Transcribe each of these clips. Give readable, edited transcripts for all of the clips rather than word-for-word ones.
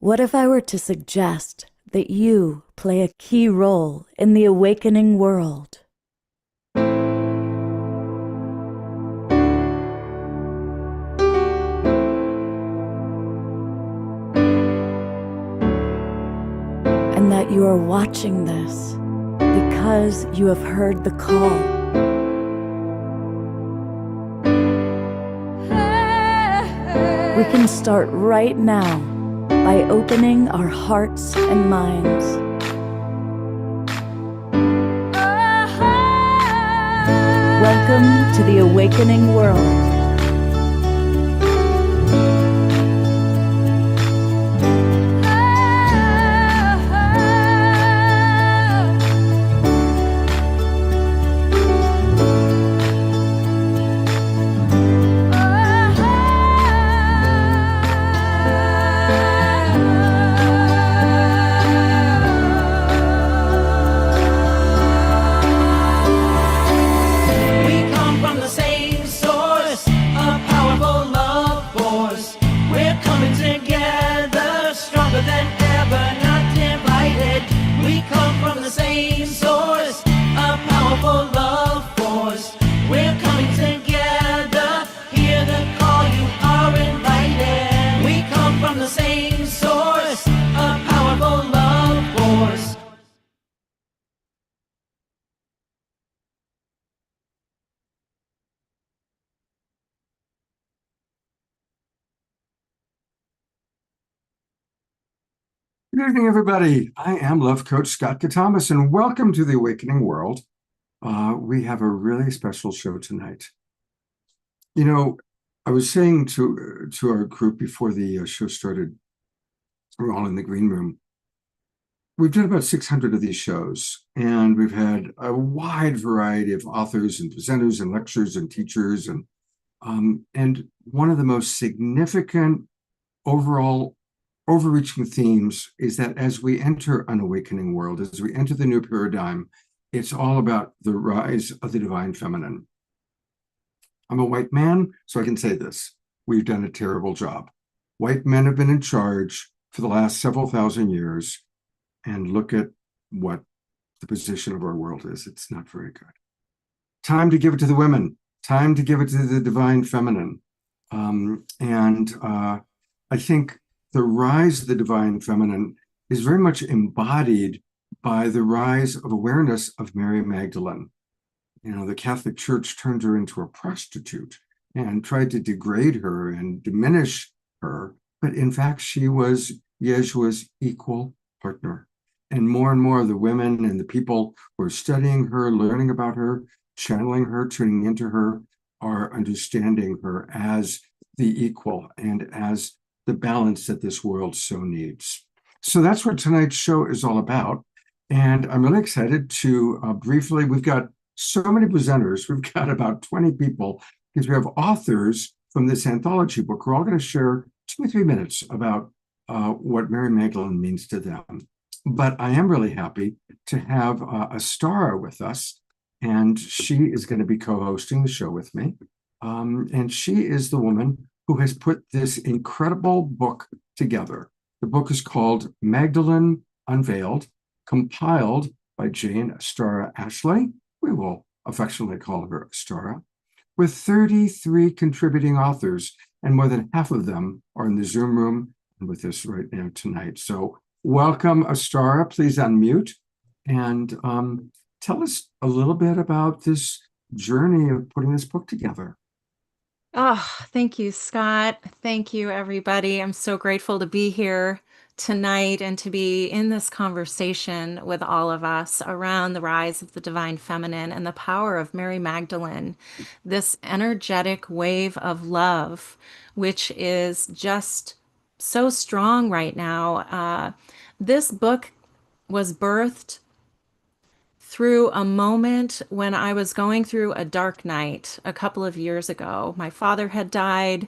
What if I were to suggest that you play a key role in the awakening world? And that you are watching this because you have heard the call. We can start right now by opening our hearts and minds. Welcome to the awakening world. Good evening, everybody. I am Love Coach Scott Thomas, and welcome to the Awakening World. We have a really special show tonight. You know, I was saying to our group before the show started, we're all in the green room. We've done about 600 of these shows, and we've had a wide variety of authors and presenters and lecturers and teachers, and one of the most significant overall overreaching themes is that as we enter an awakening world, as we enter the new paradigm, it's all about the rise of the divine feminine. I'm a white man, so I can say this. We've done a terrible job. White men have been in charge for the last several thousand years, and look at what the position of our world is. It's not very good. Time to give it to the women. Time to give it to the divine feminine. I think the rise of the divine feminine is very much embodied by the rise of awareness of Mary Magdalene. You know, the Catholic Church turned her into a prostitute and tried to degrade her and diminish her. But in fact, she was Yeshua's equal partner. And more of the women and the people who are studying her, learning about her, channeling her, tuning into her, are understanding her as the equal and as the balance that this world so needs. So that's what tonight's show is all about. And I'm really excited to briefly, we've got so many presenters. We've got about 20 people because we have authors from this anthology book. We're all going to share 2 or 3 minutes about what Mary Magdalene means to them. But I am really happy to have Astara with us, and she is going to be co-hosting the show with me. And she is the woman who has put this incredible book together. The book is called Magdalene, Unveiled, compiled by Jane Astara Ashley. We will affectionately call her Astara, with 33 contributing authors, and more than half of them are in the Zoom room and with us right now tonight. So welcome, Astara. Please unmute and tell us a little bit about this journey of putting this book together. Oh, thank you, Scott. Thank you, everybody. I'm so grateful to be here tonight and to be in this conversation with all of us around the rise of the divine feminine and the power of Mary Magdalene, this energetic wave of love, which is just so strong right now. This book was birthed through a moment when I was going through a dark night a couple of years ago. My father had died.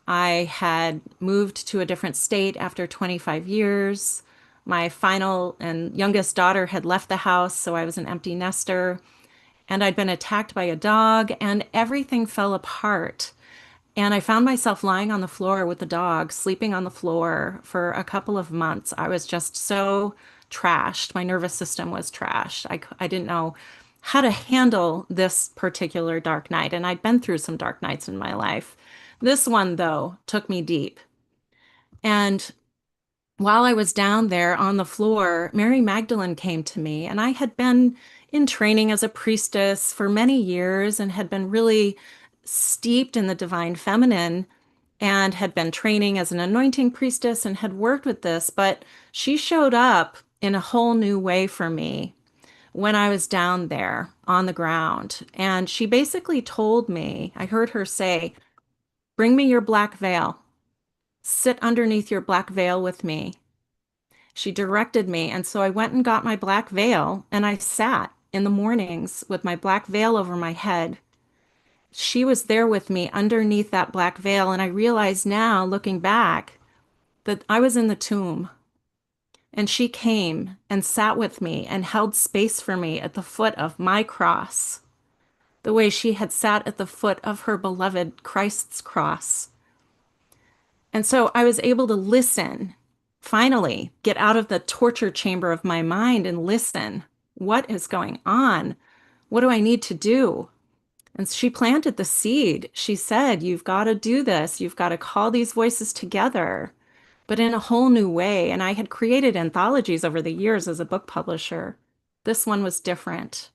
I had moved to a different state after 25 years. My final and youngest daughter had left the house, so I was an empty nester. And I'd been attacked by a dog, and everything fell apart. And I found myself lying on the floor with the dog, sleeping on the floor for a couple of months. I was just so trashed. My nervous system was trashed. I didn't know how to handle this particular dark night. And I'd been through some dark nights in my life. This one, though, took me deep. And while I was down there on the floor, Mary Magdalene came to me, and I had been in training as a priestess for many years and had been really steeped in the divine feminine and had been training as an anointing priestess and had worked with this, but she showed up in a whole new way for me when I was down there on the ground. And she basically told me, I heard her say, "Bring me your black veil. Sit underneath your black veil with me." She directed me. And so I went and got my black veil and I sat in the mornings with my black veil over my head. She was there with me underneath that black veil. And I realize now, looking back, that I was in the tomb. And she came and sat with me and held space for me at the foot of my cross, the way she had sat at the foot of her beloved Christ's cross. And so I was able to listen, finally, get out of the torture chamber of my mind and listen. What is going on? What do I need to do? And she planted the seed. She said, "You've got to do this. You've got to call these voices together, but in a whole new way." And I had created anthologies over the years as a book publisher. This one was different.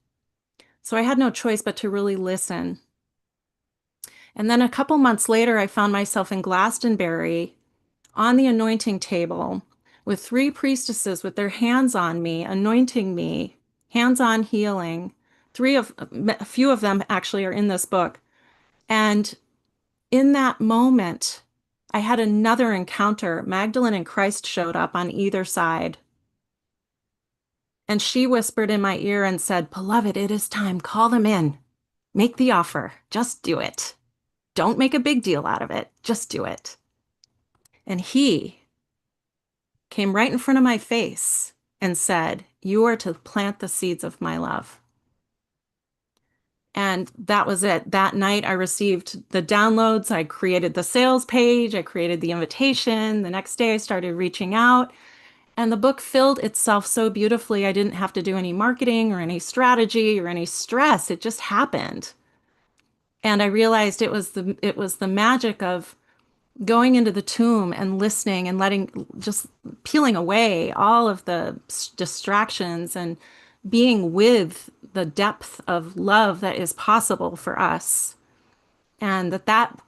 So I had no choice but to really listen. And then a couple months later, I found myself in Glastonbury on the anointing table with three priestesses with their hands on me, anointing me, hands-on healing. A few of them actually are in this book. And in that moment, I had another encounter. Magdalene and Christ showed up on either side. And she whispered in my ear and said, "Beloved, it is time. Call them in. Make the offer. Just do it. Don't make a big deal out of it. Just do it." And he came right in front of my face and said, "You are to plant the seeds of my love." And that was it. That night, I received the downloads. I created the sales page. I created the invitation. The next day, I started reaching out. And the book filled itself so beautifully. I didn't have to do any marketing or any strategy or any stress. It just happened. And I realized it was the magic of going into the tomb and listening and just peeling away all of the distractions and being with the depth of love that is possible for us. And that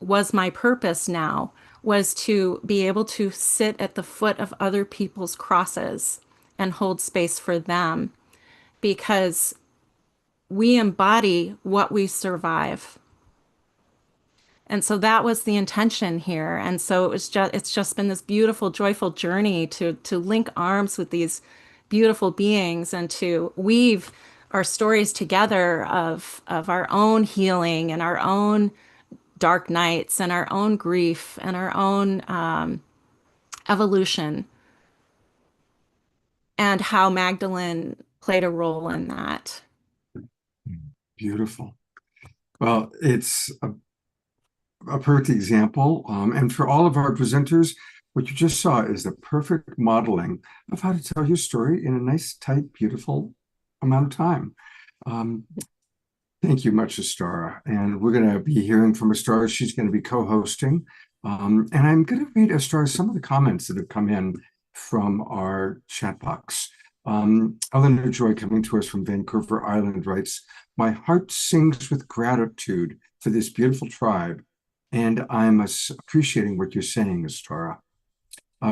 was my purpose now, was to be able to sit at the foot of other people's crosses and hold space for them, because we embody what we survive. And so that was the intention here. And so it's just been this beautiful, joyful journey to link arms with these beautiful beings and to weave our stories together of our own healing and our own dark nights and our own grief and our own evolution, and how Magdalene played a role in that. Beautiful. Well, it's a perfect example. And for all of our presenters, what you just saw is the perfect modeling of how to tell your story in a nice, tight, beautiful amount of time. Thank you much, Astara. And we're going to be hearing from Astara. She's going to be co-hosting. And I'm going to read, Astara, some of the comments that have come in from our chat box. Eleanor Joy, coming to us from Vancouver Island, writes, "My heart sings with gratitude for this beautiful tribe, and I'm appreciating what you're saying, Astara."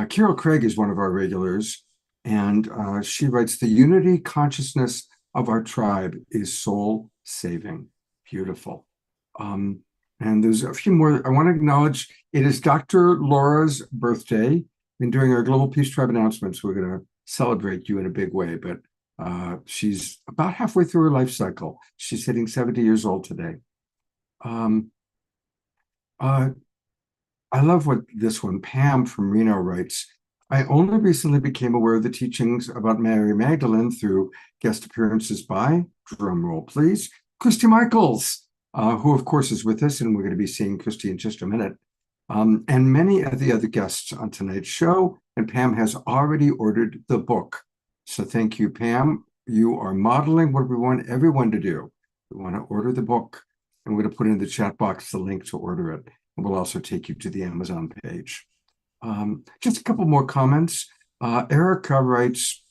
Carol Craig is one of our regulars, and she writes, "The unity consciousness of our tribe is soul saving." Beautiful. And there's a few more. I want to acknowledge it is Dr. Laura's birthday. And during our Global Peace Tribe announcements, we're going to celebrate you in a big way. But she's about halfway through her life cycle. She's hitting 70 years old today. I love what this one, Pam from Reno, writes. "I only recently became aware of the teachings about Mary Magdalene through guest appearances by," drum roll please, "Christy Michaels. who of course is with us, and we're going to be seeing Christy in just a minute. And many of the other guests on tonight's show, and Pam has already ordered the book. So thank you, Pam. You are modeling what we want everyone to do. We want to order the book, and we're going to put in the chat box the link to order it. And we'll also take you to the Amazon page. Just a couple more comments. Erica writes,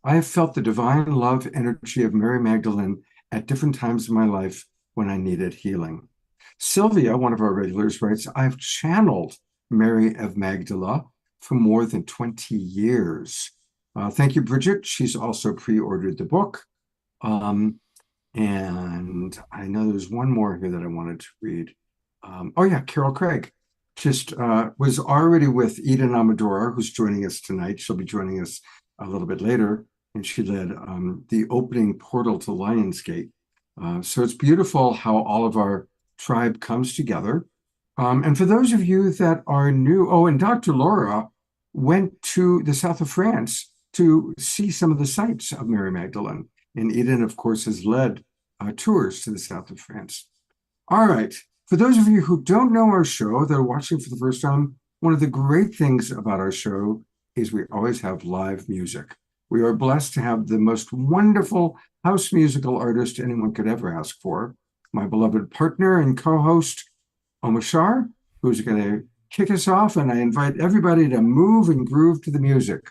I have felt the divine love energy of Mary Magdalene at different times in my life when I needed healing. Sylvia, one of our regulars, writes, I've channeled Mary of Magdala for more than 20 years. Thank you, Bridget. She's also pre-ordered the book. And I know there's one more here that I wanted to read. Oh yeah, Carol Craig just was already with Eden Amadora, who's joining us tonight. She'll be joining us a little bit later. And she led the opening portal to Lionsgate. So it's beautiful how all of our tribe comes together. And for those of you that are new, and Dr. Laura went to the south of France to see some of the sites of Mary Magdalene. And Eden, of course, has led tours to the south of France. All right. For those of you who don't know our show, that are watching for the first time, one of the great things about our show is we always have live music. We are blessed to have the most wonderful house musical artist anyone could ever ask for, my beloved partner and co-host, Omashar, who's going to kick us off, and I invite everybody to move and groove to the music.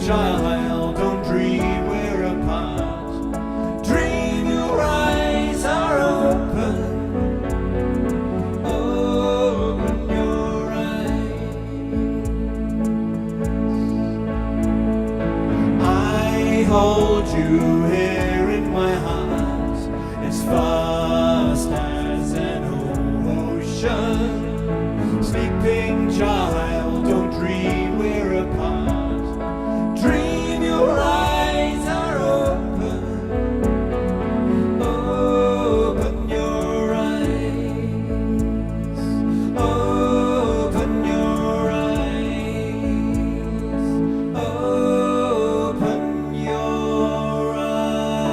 child, don't dream we're apart. Dream your eyes are open. Open your eyes. I hold you here in my heart, as vast as an ocean. Sleeping child, don't dream we're apart. Dream your eyes are open. Open your eyes. Open your eyes. Open your eyes.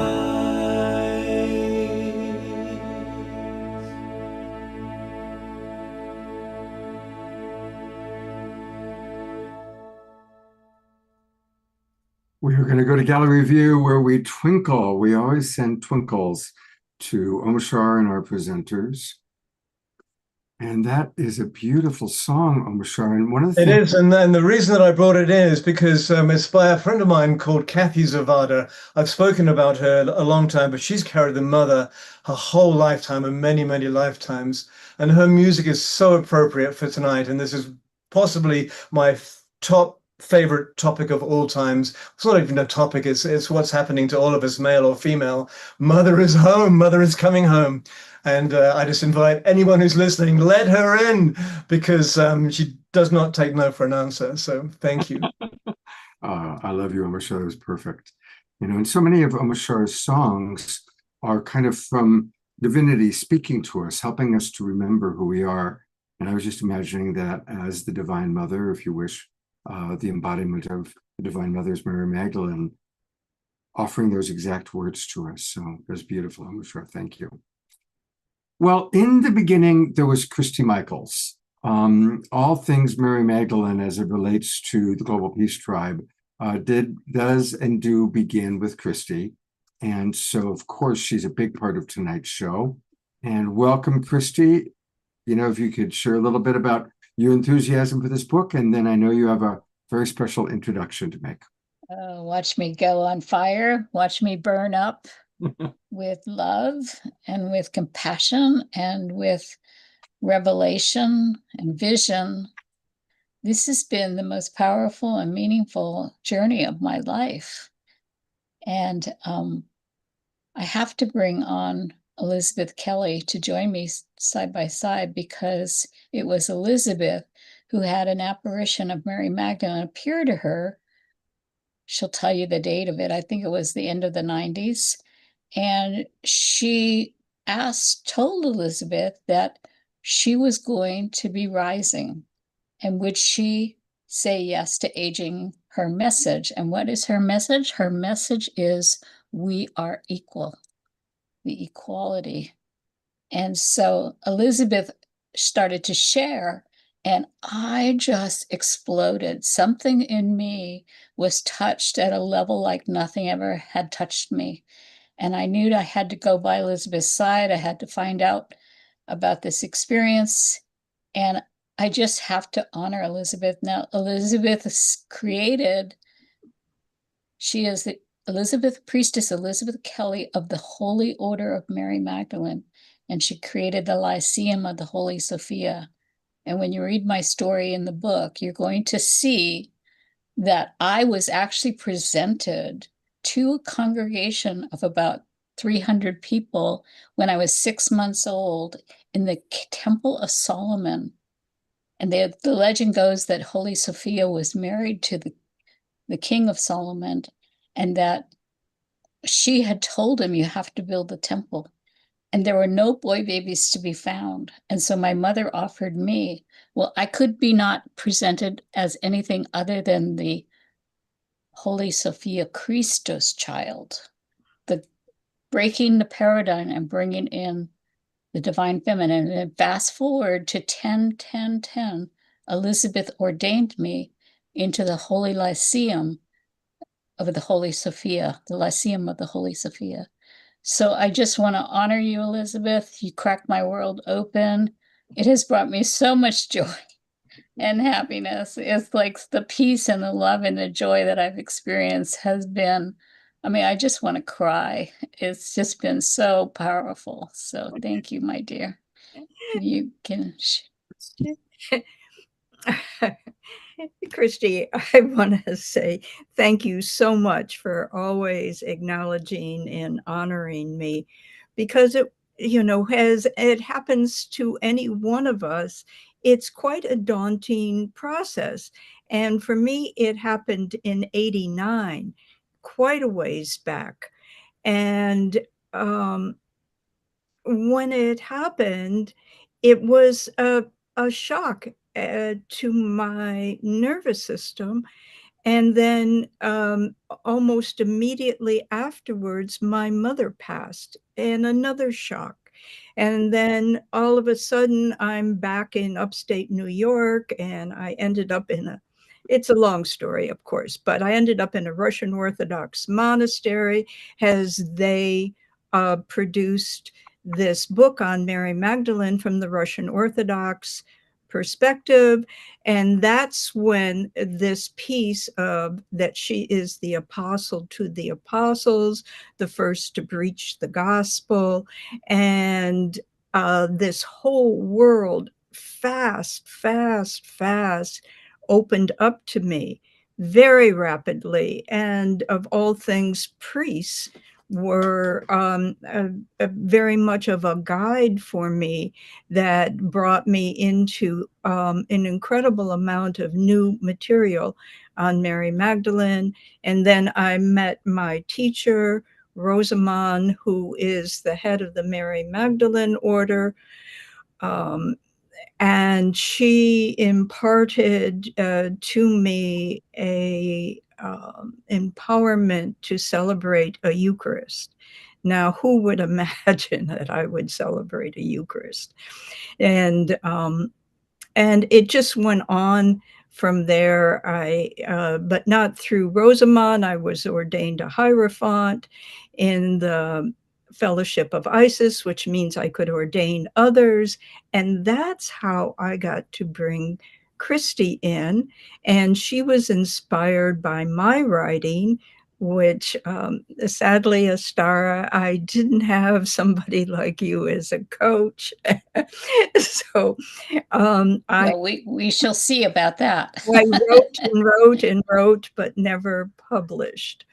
We are going to go to gallery view where we twinkle. We always send twinkles to Omashar and our presenters. And that is a beautiful song, Omashar. And one of the It things is, and the reason that I brought it in is because it's by a friend of mine called Kathy Zavada. I've spoken about her a long time, but she's carried the mother her whole lifetime and many, many lifetimes. And her music is so appropriate for tonight. And this is possibly my top favorite topic of all times. It's not even a topic, it's what's happening to all of us, male or female. Mother is home, mother is coming home. And I just invite anyone who's listening, let her in, because she does not take no for an answer. So thank you. I love you, Omashar. It was perfect. You know, and so many of Omashar's songs are kind of from divinity speaking to us, helping us to remember who we are. And I was just imagining that as the Divine Mother, if you wish, the embodiment of the Divine Mother's Mary Magdalene, offering those exact words to us. So it was beautiful, Omashar. Thank you. Well, in the beginning, there was Christy Michaels. All things Mary Magdalene as it relates to the Global Peace Tribe does and do begin with Christy. And so, of course, she's a big part of tonight's show. And welcome, Christy. You know, if you could share a little bit about your enthusiasm for this book, and then I know you have a very special introduction to make. Watch me go on fire, watch me burn up with love and with compassion and with revelation and vision. This has been the most powerful and meaningful journey of my life. And I have to bring on Elizabeth Kelly to join me side by side, because it was Elizabeth who had an apparition of Mary Magdalene appear to her. She'll tell you the date of it. I think it was the end of the 90s. And she told Elizabeth that she was going to be rising, and would she say yes to aging her message? And what is her message? Her message is we are equal, the equality. And so Elizabeth started to share, and I just exploded. Something in me was touched at a level like nothing ever had touched me. And I knew I had to go by Elizabeth's side. I had to find out about this experience. And I just have to honor Elizabeth. Now, Elizabeth is created, she is the priestess Elizabeth Kelly of the Holy Order of Mary Magdalene. And she created the Lyceum of the Holy Sophia. And when you read my story in the book, you're going to see that I was actually presented to a congregation of about 300 people when I was 6 months old in the Temple of Solomon. And the legend goes that Holy Sophia was married to the king of Solomon, and that she had told him, you have to build the temple. And there were no boy babies to be found. And so my mother offered me, well, I could be not presented as anything other than the Holy Sophia Christos child, the breaking the paradigm and bringing in the divine feminine. And then fast forward to 10, Elizabeth ordained me into the Holy Lyceum of the Holy Sophia, the Lyceum of the Holy Sophia. So I just want to honor you, Elizabeth. You cracked my world open. It has brought me so much joy. and happiness. It's like the peace and the love and the joy that I've experienced has been, I mean, I just want to cry. It's just been so powerful. So thank you, my dear. You can. Christy, I want to say thank you so much for always acknowledging and honoring me, because it, as it happens to any one of us, it's quite a daunting process. And for me, it happened in '89, quite a ways back. And when it happened, it was a shock to my nervous system. And then almost immediately afterwards, my mother passed, and another shock. And then all of a sudden, I'm back in upstate New York, and I ended up it's a long story, of course, but I ended up in a Russian Orthodox monastery as they produced this book on Mary Magdalene from the Russian Orthodox perspective. And that's when this piece of that she is the apostle to the apostles, the first to preach the gospel, and this whole world fast opened up to me very rapidly. And of all things, priests were very much of a guide for me that brought me into an incredible amount of new material on Mary Magdalene. And then I met my teacher, Rosamond, who is the head of the Mary Magdalene Order. And she imparted to me a empowerment to celebrate a Eucharist. Now, who would imagine that I would celebrate a Eucharist? And it just went on from there. But not through Rosamond. I was ordained a Hierophant in the Fellowship of Isis, which means I could ordain others. And that's how I got to bring Christy in. And she was inspired by my writing, which sadly, Astara, I didn't have somebody like you as a coach. So Well, we shall see about that. I wrote and wrote and wrote, but never published.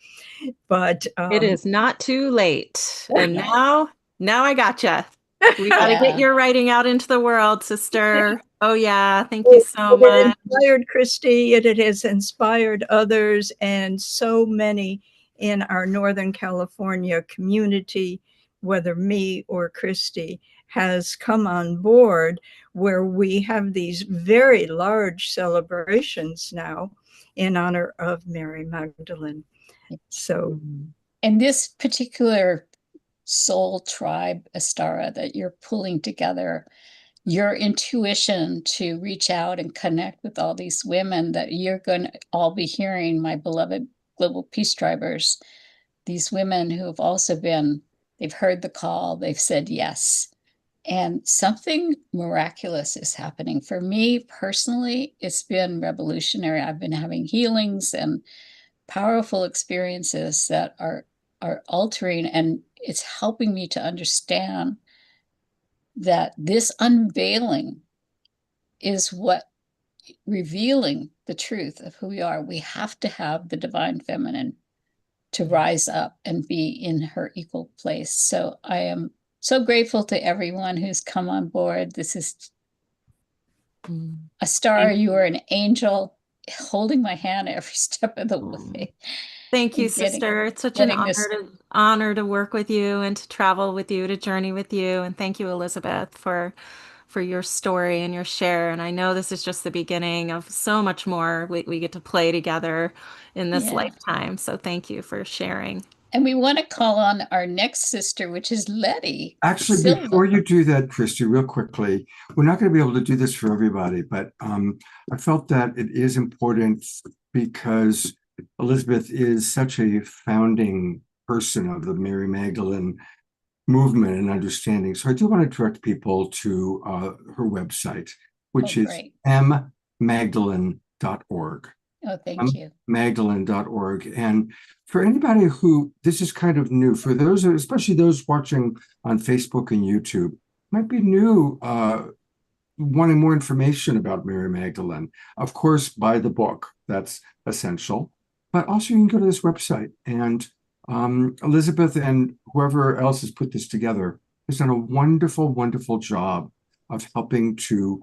But It is not too late. And now I gotcha. We got to Yeah. get your writing out into the world, sister. Oh, yeah. Thank you so it much. inspired Christy, and it has inspired others, and so many in our Northern California community, whether me or Christy, has come on board, where we have these very large celebrations now in honor of Mary Magdalene. So, And this particular soul tribe, Astara, that you're pulling together, your intuition to reach out and connect with all these women that you're going to all be hearing, my beloved Global Peace Tribers, these women who have also they've heard the call, they've said yes. And something miraculous is happening. For me personally, it's been revolutionary. I've been having healings and powerful experiences that are altering, and it's helping me to understand that this unveiling is what revealing the truth of who we are. We have to have the divine feminine to rise up and be in her equal place. So I am so grateful to everyone who's come on board. This is Astara, you are an angel holding my hand every step of the way. Thank you, Getting- sister. It's such an getting this- honor to work with you and to travel with you, to journey with you. And thank you, Elizabeth, for your story and your share. And I know this is just the beginning of so much more we get to play together in this lifetime. So thank you for sharing. And we want to call on our next sister, which is Letty. Actually, Silva. before you do that, Christy, real quickly, we're not going to be able to do this for everybody, but I felt that it is important because Elizabeth is such a founding person of the Mary Magdalene movement and understanding. So I do want to direct people to her website, which is great. M Magdalene.org. Oh, thank you. Magdalene.org. And for anybody who, this is kind of new, for those, especially those watching on Facebook and YouTube, might be new, wanting more information about Mary Magdalene. Of course, buy the book. That's essential. But also you can go to this website. And Elizabeth and whoever else has put this together has done a wonderful, wonderful job of helping to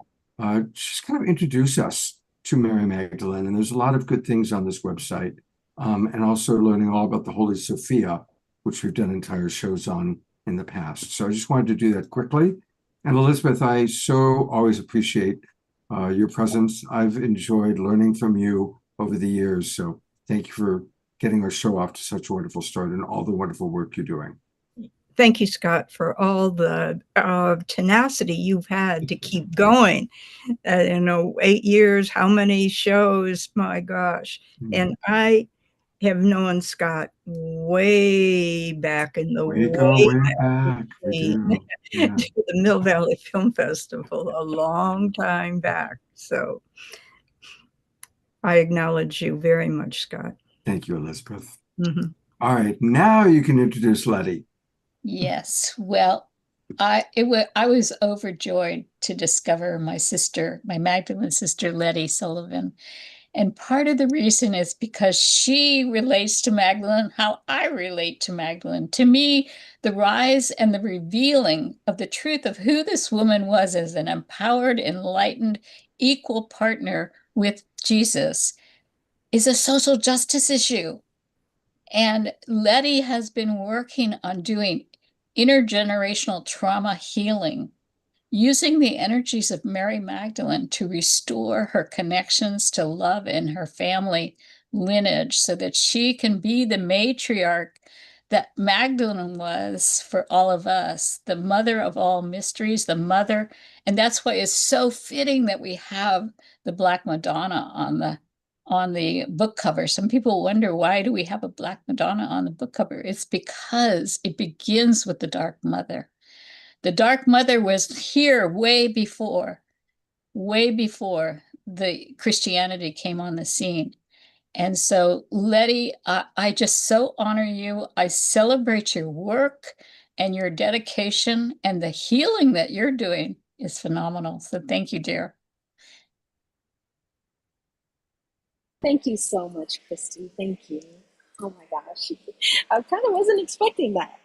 just kind of introduce us to Mary Magdalene. And there's a lot of good things on this website. And also learning all about the Holy Sophia, which we've done entire shows on in the past. So I just wanted to do that quickly. And Elizabeth, I so always appreciate your presence. I've enjoyed learning from you over the years. So thank you for getting our show off to such a wonderful start and all the wonderful work you're doing. Thank you, Scott, for all the tenacity you've had to keep going. 8 years, how many shows? My gosh. And I have known Scott way back in the We go way back. We do. Yeah. to the Mill Valley Film Festival a long time back. So I acknowledge you very much, Scott. Thank you, Elizabeth. Mm-hmm. All right, now you can introduce Letty. Yes. Well, I was overjoyed to discover my sister, my Magdalene sister, Letty Sullivan. And part of the reason is because she relates to Magdalene how I relate to Magdalene. To me, the rise and the revealing of the truth of who this woman was as an empowered, enlightened, equal partner with Jesus is a social justice issue. And Letty has been working on doing intergenerational trauma healing, using the energies of Mary Magdalene to restore her connections to love in her family lineage so that she can be the matriarch that Magdalene was for all of us, the mother of all mysteries, the mother. And that's why it's so fitting that we have the Black Madonna on the book cover. Some people wonder, why do we have a Black Madonna on the book cover? It's because it begins with the Dark Mother. The Dark Mother was here way before the Christianity came on the scene. And so, Letty, I just so honor you. I celebrate your work and your dedication, and the healing that you're doing is phenomenal. So thank you, dear. Thank you so much, Christy. Thank you. Oh my gosh. I kind of wasn't expecting that.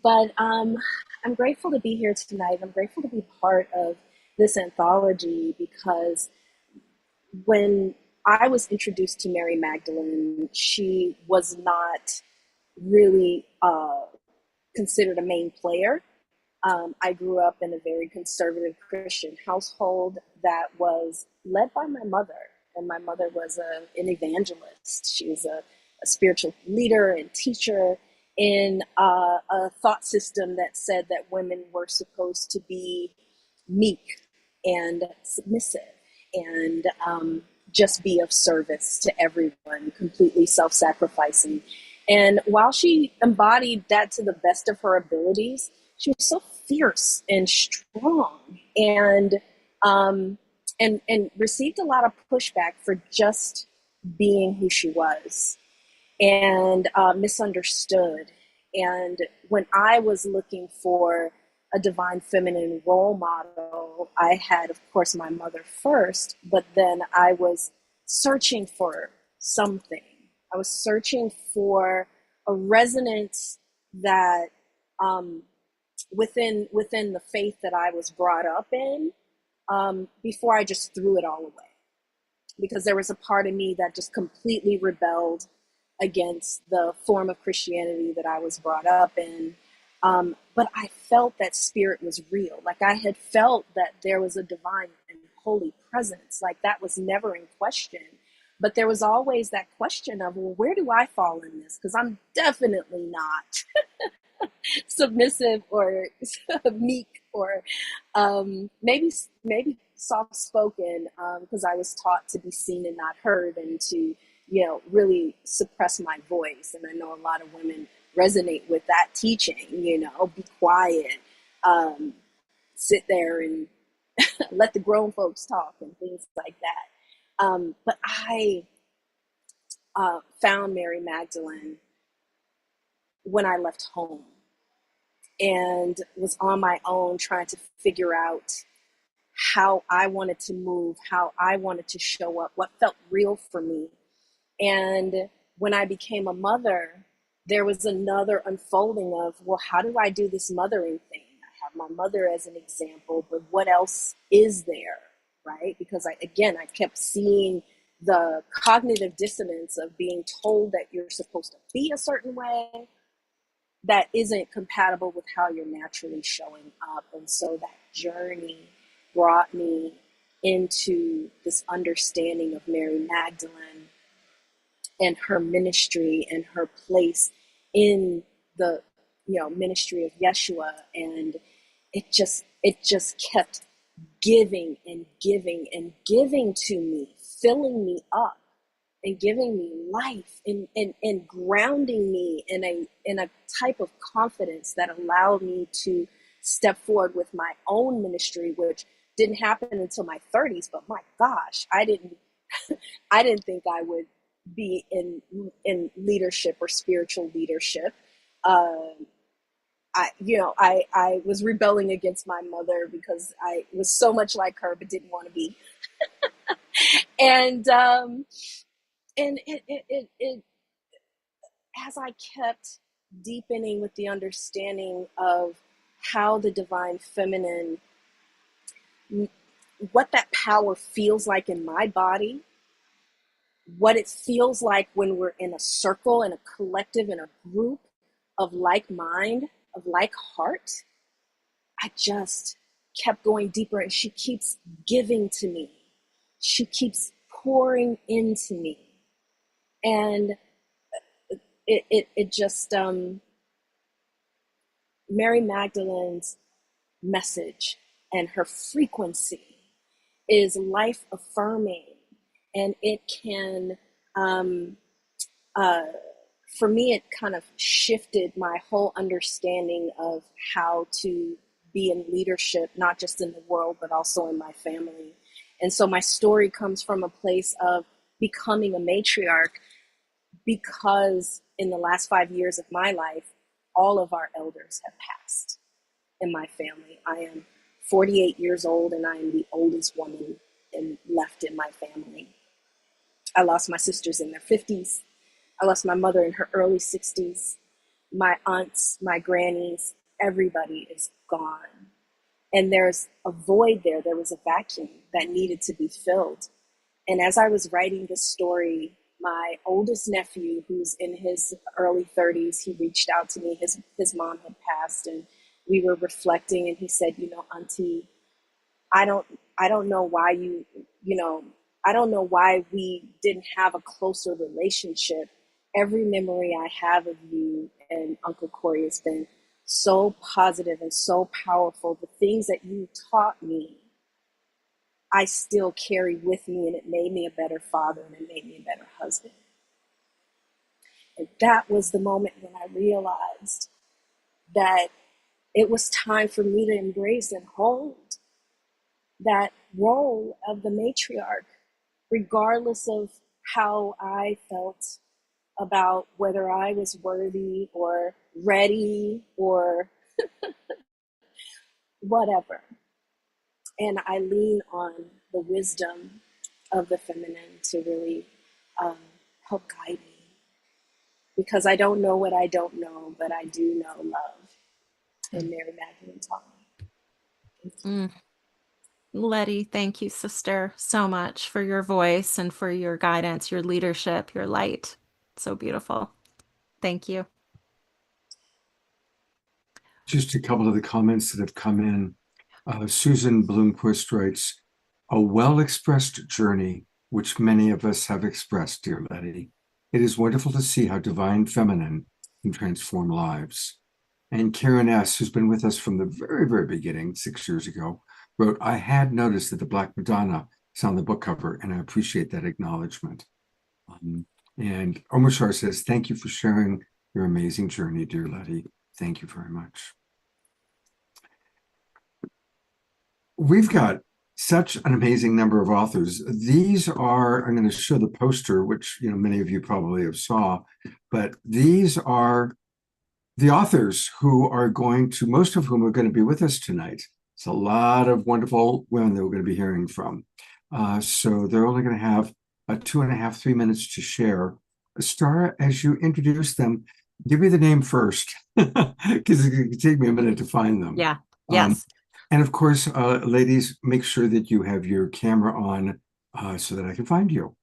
But I'm grateful to be here tonight. I'm grateful to be part of this anthology because when I was introduced to Mary Magdalene, she was not really considered a main player. I grew up in a very conservative Christian household that was led by my mother. And my mother was an evangelist. She was a spiritual leader and teacher in a thought system that said that women were supposed to be meek and submissive and just be of service to everyone, completely self-sacrificing. And while she embodied that to the best of her abilities, she was so fierce and strong and received a lot of pushback for just being who she was and misunderstood. And when I was looking for a divine feminine role model, I had, of course, my mother first, but then I was searching for something. I was searching for a resonance that within the faith that I was brought up in, before I just threw it all away. Because there was a part of me that just completely rebelled against the form of Christianity that I was brought up in. But I felt that spirit was real. Like I had felt that there was a divine and holy presence. Like that was never in question. But there was always that question of, well, where do I fall in this? Because I'm definitely not submissive or meek or maybe soft-spoken, because I was taught to be seen and not heard and to, really suppress my voice. And I know a lot of women resonate with that teaching, be quiet, sit there and let the grown folks talk and things like that. But I found Mary Magdalene when I left home and was on my own trying to figure out how I wanted to move, how I wanted to show up, what felt real for me. And when I became a mother, there was another unfolding of, well, how do I do this mothering thing? I have my mother as an example, but what else is there, right? Because I kept seeing the cognitive dissonance of being told that you're supposed to be a certain way that isn't compatible with how you're naturally showing up. And so that journey brought me into this understanding of Mary Magdalene and her ministry and her place in the ministry of Yeshua. And it just kept giving and giving and giving to me, filling me up and giving me life and grounding me in a type of confidence that allowed me to step forward with my own ministry, which didn't happen until my 30s. But my gosh, I didn't think I would be in leadership or spiritual leadership. I was rebelling against my mother because I was so much like her, but didn't want to be. And it as I kept deepening with the understanding of how the divine feminine, what that power feels like in my body, what it feels like when we're in a circle, in a collective, in a group of like mind, of like heart, I just kept going deeper, and she keeps giving to me. She keeps pouring into me. And it just, Mary Magdalene's message and her frequency is life affirming. And it can, for me, it kind of shifted my whole understanding of how to be in leadership, not just in the world, but also in my family. And so my story comes from a place of becoming a matriarch because in the last 5 years of my life, all of our elders have passed in my family. I am 48 years old and I am the oldest woman left in my family. I lost my sisters in their 50s. I lost my mother in her early 60s. My aunts, my grannies, everybody is gone. And there's a void there. There was a vacuum that needed to be filled. And as I was writing this story, my oldest nephew, who's in his early 30s, he reached out to me. His mom had passed, and we were reflecting, and he said, Auntie, I don't know why I don't know why we didn't have a closer relationship. Every memory I have of you and Uncle Corey has been so positive and so powerful. The things that you taught me, I still carry with me, and it made me a better father and it made me a better husband. And that was the moment when I realized that it was time for me to embrace and hold that role of the matriarch, regardless of how I felt about whether I was worthy or ready or whatever. And I lean on the wisdom of the feminine to really help guide me. Because I don't know what I don't know, but I do know love. And Mary Magdalene taught me. Letty, thank you, sister, so much for your voice and for your guidance, your leadership, your light. So beautiful. Thank you. Just a couple of the comments that have come in. Susan Bloomquist writes, a well-expressed journey, which many of us have expressed, dear Letty. It is wonderful to see how divine feminine can transform lives. And Karen S., who's been with us from the very, very beginning, 6 years ago, wrote, I had noticed that the Black Madonna is on the book cover, and I appreciate that acknowledgement. And Omashar says, thank you for sharing your amazing journey, dear Letty. Thank you very much. We've got such an amazing number of authors. These are, I'm going to show the poster, which many of you probably have saw, but these are the authors who are most of whom are going to be with us tonight. It's a lot of wonderful women that we're going to be hearing from. So they're only going to have 2.5, 3 minutes to share. Star, as you introduce them, give me the name first, because it can take me a minute to find them. Yeah. Um, Yes. and of course, ladies, make sure that you have your camera on so that I can find you.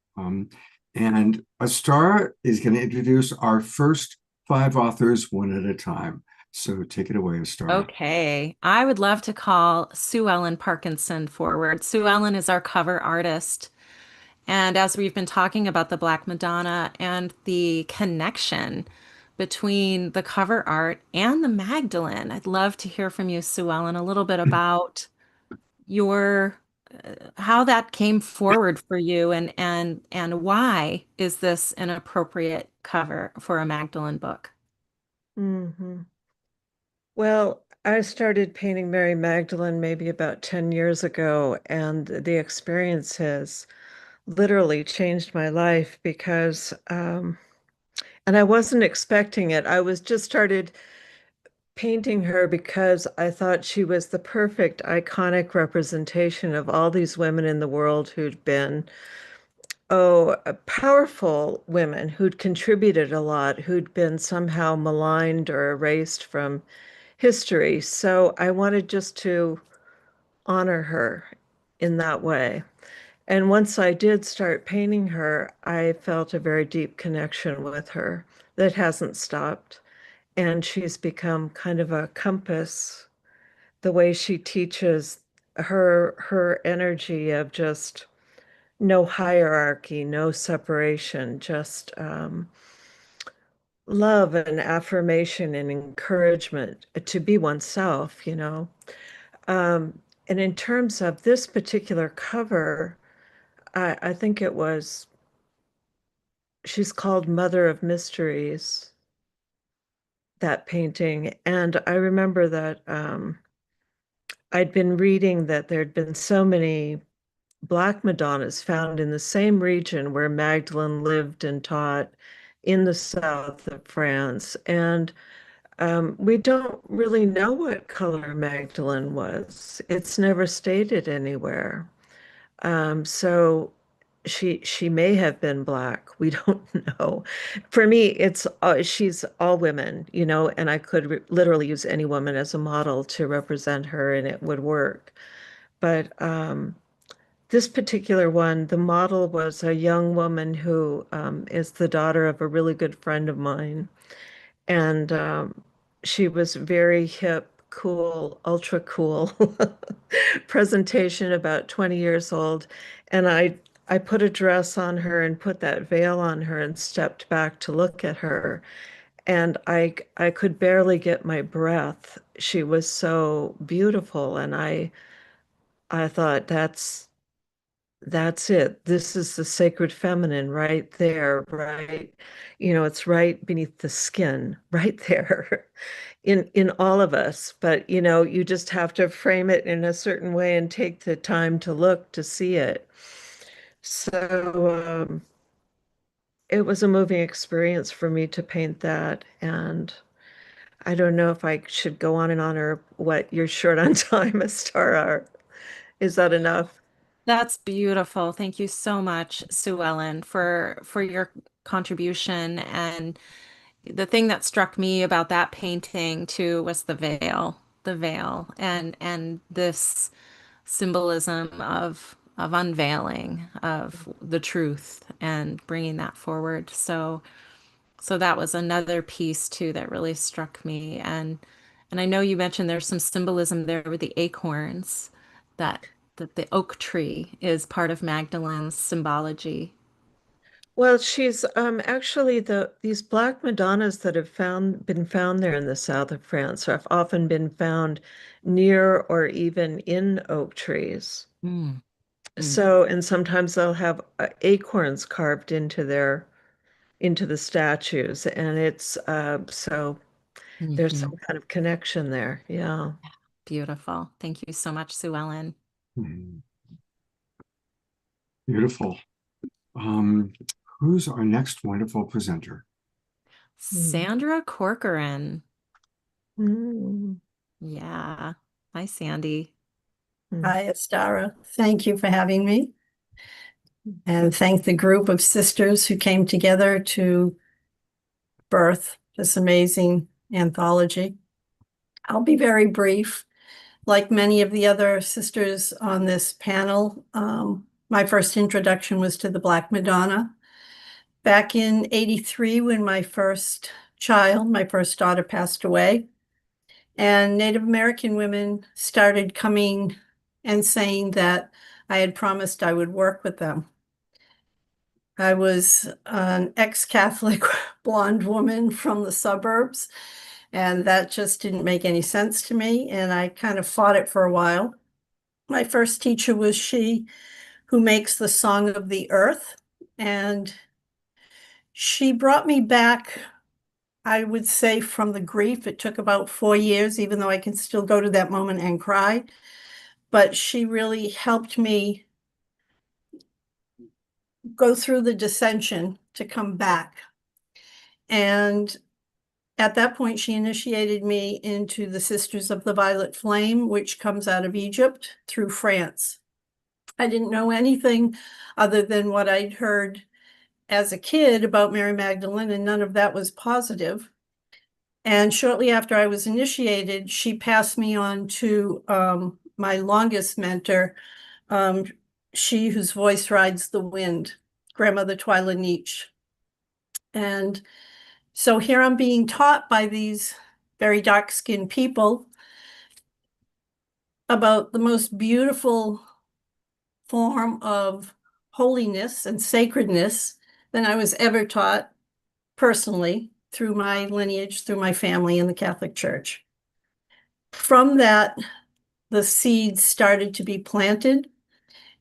And Star is going to introduce our first 5 authors one at a time. So take it away, Star. Okay. I would love to call Sue Ellen Parkinson forward. Sue Ellen is our cover artist. And as we've been talking about the Black Madonna and the connection between the cover art and the Magdalene, I'd love to hear from you, Sue Ellen, a little bit about your how that came forward for you and why is this an appropriate cover for a Magdalene book? hmm Well, I started painting Mary Magdalene maybe about 10 years ago, and the experience has literally changed my life because, and I wasn't expecting it. I was just started painting her because I thought she was the perfect iconic representation of all these women in the world who'd been, powerful women who'd contributed a lot, who'd been somehow maligned or erased from history. So I wanted just to honor her in that way. And once I did start painting her, I felt a very deep connection with her that hasn't stopped. And she's become kind of a compass, the way she teaches her energy of just no hierarchy, no separation, just love and affirmation and encouragement to be oneself. And in terms of this particular cover, I think she's called Mother of Mysteries, that painting. And I remember that I'd been reading that there'd been so many Black Madonnas found in the same region where Magdalene lived and taught in the south of France. And we don't really know what color Magdalene was. It's never stated anywhere. So she may have been black. We don't know. For me, it's she's all women, and I could literally use any woman as a model to represent her, and it would work. But this particular one, the model was a young woman who is the daughter of a really good friend of mine. And she was very hip, cool, ultra cool presentation, about 20 years old. And I put a dress on her and put that veil on her and stepped back to look at her. And I could barely get my breath. She was so beautiful. And I thought that's it. This is the sacred feminine right there, right? It's right beneath the skin, right there in all of us. But you just have to frame it in a certain way and take the time to look to see it. So it was a moving experience for me to paint that. And I don't know if I should go on and on or what. You're short on time, Astara. Is that enough? That's beautiful. Thank you so much, Sue Ellen, for your contribution. And the thing that struck me about that painting too was the veil, and this symbolism of unveiling of the truth and bringing that forward. So that was another piece too that really struck me. And I know you mentioned there's some symbolism there with the acorns, that that the oak tree is part of Magdalene's symbology. Well, she's actually these Black Madonnas that have been found there in the south of France have often been found near or even in oak trees. Mm, mm, So, and sometimes they'll have acorns carved into the statues, and it's so there's mhm. some kind of connection there. Yeah. Beautiful. Thank you so much, Sue Ellen. Mhm. Beautiful. Um, who's our next wonderful presenter? Sandra Corcoran. Mm. Yeah. Hi, Sandy. Hi, Astara. Thank you for having me. And thank the group of sisters who came together to birth this amazing anthology. I'll be very brief. Like many of the other sisters on this panel, my first introduction was to the Black Madonna. Back in '83, when my first child, my first daughter, passed away, and Native American women started coming and saying that I had promised I would work with them. I was an ex-Catholic blonde woman from the suburbs, and that just didn't make any sense to me, and I kind of fought it for a while. My first teacher was she who makes the Song of the Earth, and she brought me back, I would say, from the grief. It took about 4 years, even though I can still go to that moment and cry. But she really helped me go through the dissension to come back. And at that point, she initiated me into the Sisters of the Violet Flame, which comes out of Egypt through France. I didn't know anything other than what I'd heard as a kid about Mary Magdalene, and none of that was positive. And shortly after I was initiated, she passed me on to my longest mentor, she whose voice rides the wind, Grandmother Twyla Nietzsche. And so here I'm being taught by these very dark-skinned people about the most beautiful form of holiness and sacredness than I was ever taught personally through my lineage, through my family in the Catholic Church. From that, the seeds started to be planted,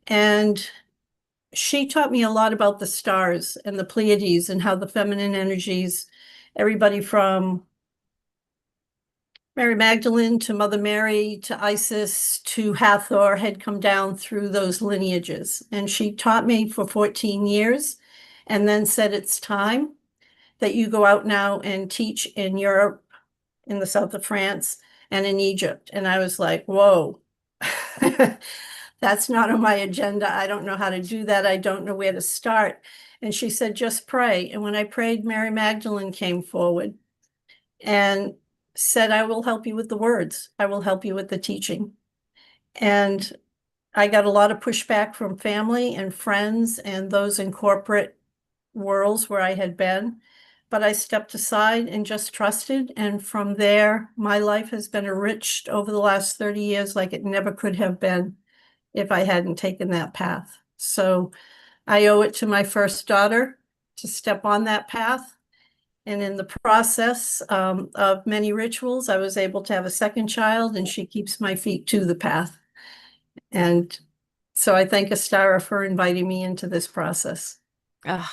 and she taught me a lot about the stars and the Pleiades and how the feminine energies, everybody from Mary Magdalene to Mother Mary to Isis to Hathor, had come down through those lineages. And she taught me for 14 years and then said, it's time that you go out now and teach in Europe, in the south of France, and in Egypt. And I was like, whoa, that's not on my agenda. I don't know how to do that. I don't know where to start. And she said, just pray. And when I prayed, Mary Magdalene came forward and said, I will help you with the words. I will help you with the teaching. And I got a lot of pushback from family and friends and those in corporate worlds where I had been. But I stepped aside and just trusted. And from there, my life has been enriched over the last 30 years like it never could have been if I hadn't taken that path. So I owe it to my first daughter to step on that path. And in the process of many rituals, I was able to have a second child, and she keeps my feet to the path. And so I thank Astara for inviting me into this process. Oh,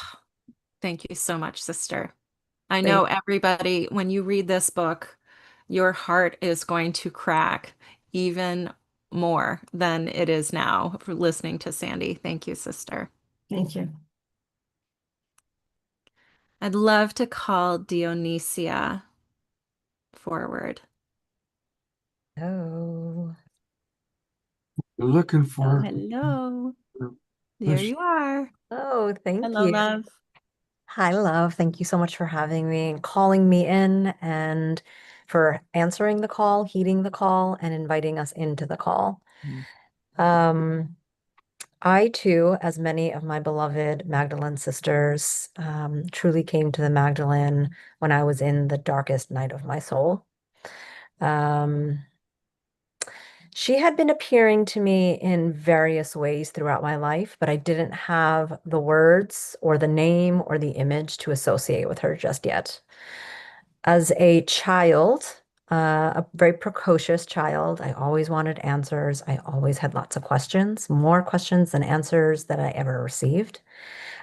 thank you so much, sister. I know everybody, when you read this book, your heart is going to crack even more than it is now for listening to Sandy. Thank you, sister. Thank you. I'd love to call Dionysia forward. Oh, We're looking Oh, for. hello. There you are. oh, thank Hello, you. love. Hi, love. Thank you so much for having me and calling me in and for answering the call, heeding the call, and inviting us into the call. Um, I too, as many of my beloved Magdalene sisters, truly came to the Magdalene when I was in the darkest night of my soul. She had been appearing to me in various ways throughout my life, but I didn't have the words or the name or the image to associate with her just yet. As a child, a very precocious child, I always wanted answers. I always had lots of questions, more questions than answers that I ever received.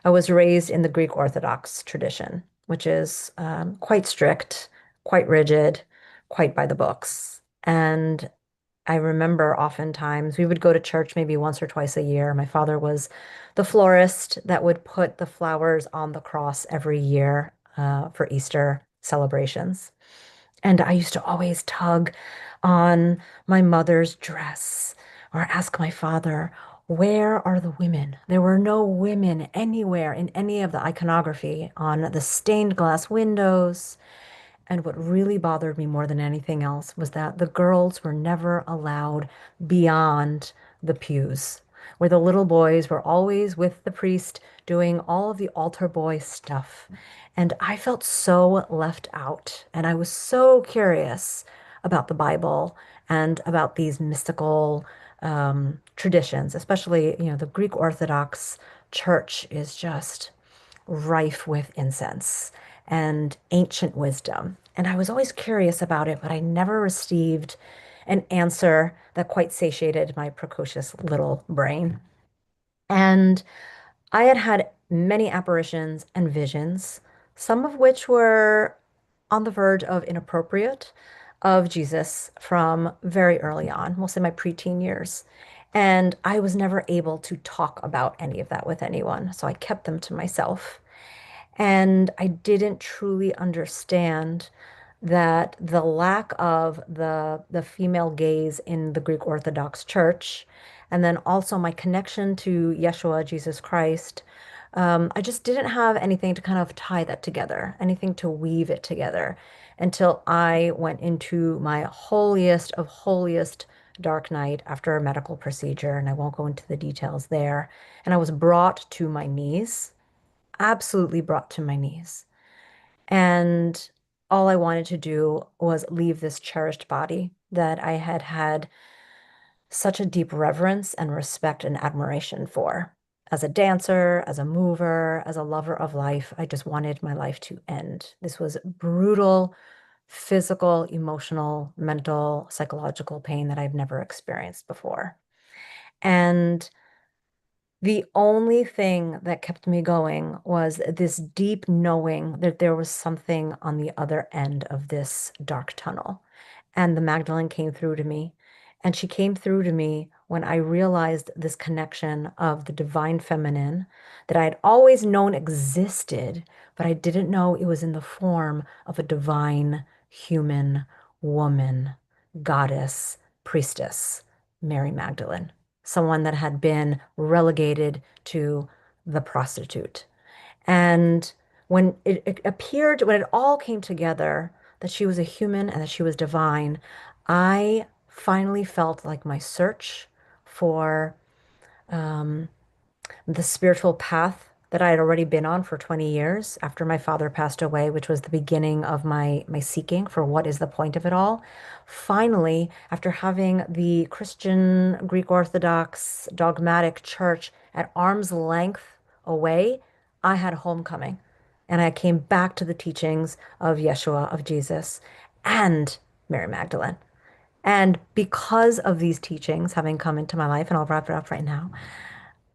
I was raised in the Greek Orthodox tradition, which is quite strict, quite rigid, quite by the books. And I remember oftentimes we would go to church maybe once or twice a year. My father was the florist that would put the flowers on the cross every year for Easter celebrations. And I used to always tug on my mother's dress or ask my father, where are the women? There were no women anywhere in any of the iconography on the stained glass windows. And what really bothered me more than anything else was that the girls were never allowed beyond the pews, where the little boys were always with the priest doing all of the altar boy stuff. And I felt so left out. And I was so curious about the Bible and about these mystical traditions, especially, the Greek Orthodox Church is just rife with incense and ancient wisdom. And I was always curious about it, but I never received an answer that quite satiated my precocious little brain. And I had had many apparitions and visions, some of which were on the verge of inappropriate, of Jesus from very early on, mostly my preteen years. And I was never able to talk about any of that with anyone, so I kept them to myself. And I didn't truly understand that the lack of the female gaze in the Greek Orthodox Church, and then also my connection to Yeshua, Jesus Christ, I just didn't have anything to kind of tie that together, anything to weave it together until I went into my holiest of holiest dark night after a medical procedure, and I won't go into the details there. And I was brought to my knees, absolutely brought to my knees. And all I wanted to do was leave this cherished body that I had had such a deep reverence and respect and admiration for. As a dancer, as a mover, as a lover of life, I just wanted my life to end. This was brutal, physical, emotional, mental, psychological pain that I've never experienced before. And the only thing that kept me going was this deep knowing that there was something on the other end of this dark tunnel. And the Magdalene came through to me. And she came through to me when I realized this connection of the divine feminine that I had always known existed, but I didn't know it was in the form of a divine human woman, goddess, priestess, Mary Magdalene, someone that had been relegated to the prostitute. And when it appeared, when it all came together, that she was a human and that she was divine, I finally felt like my search for um, the spiritual path that I had already been on for 20 years after my father passed away, which was the beginning of my seeking for what is the point of it all. Finally, after having the Christian Greek Orthodox dogmatic church at arm's length away, I had homecoming. And I came back to the teachings of Yeshua, of Jesus, and Mary Magdalene. And because of these teachings having come into my life, and I'll wrap it up right now,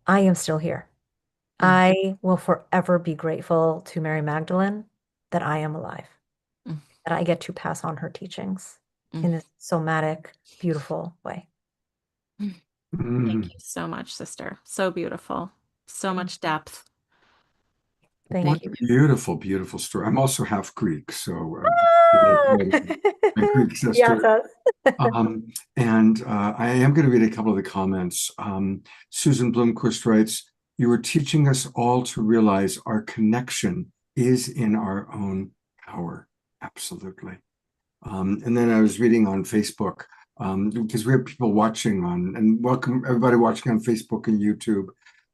I am still here. I will forever be grateful to Mary Magdalene that I am alive, Mm. that I get to pass on her teachings in this somatic, beautiful way. Thank Mm. you so much, sister. So beautiful. So much depth. Thank What you. a beautiful, beautiful story. I'm also half Greek, so Ah! my Greek Yes, sister. And I am going to read a couple of the comments. Susan Blomquist writes, "You are teaching us all to realize our connection is in our own power." Absolutely. And then I was reading on Facebook, because we have people watching and welcome everybody watching on Facebook and YouTube.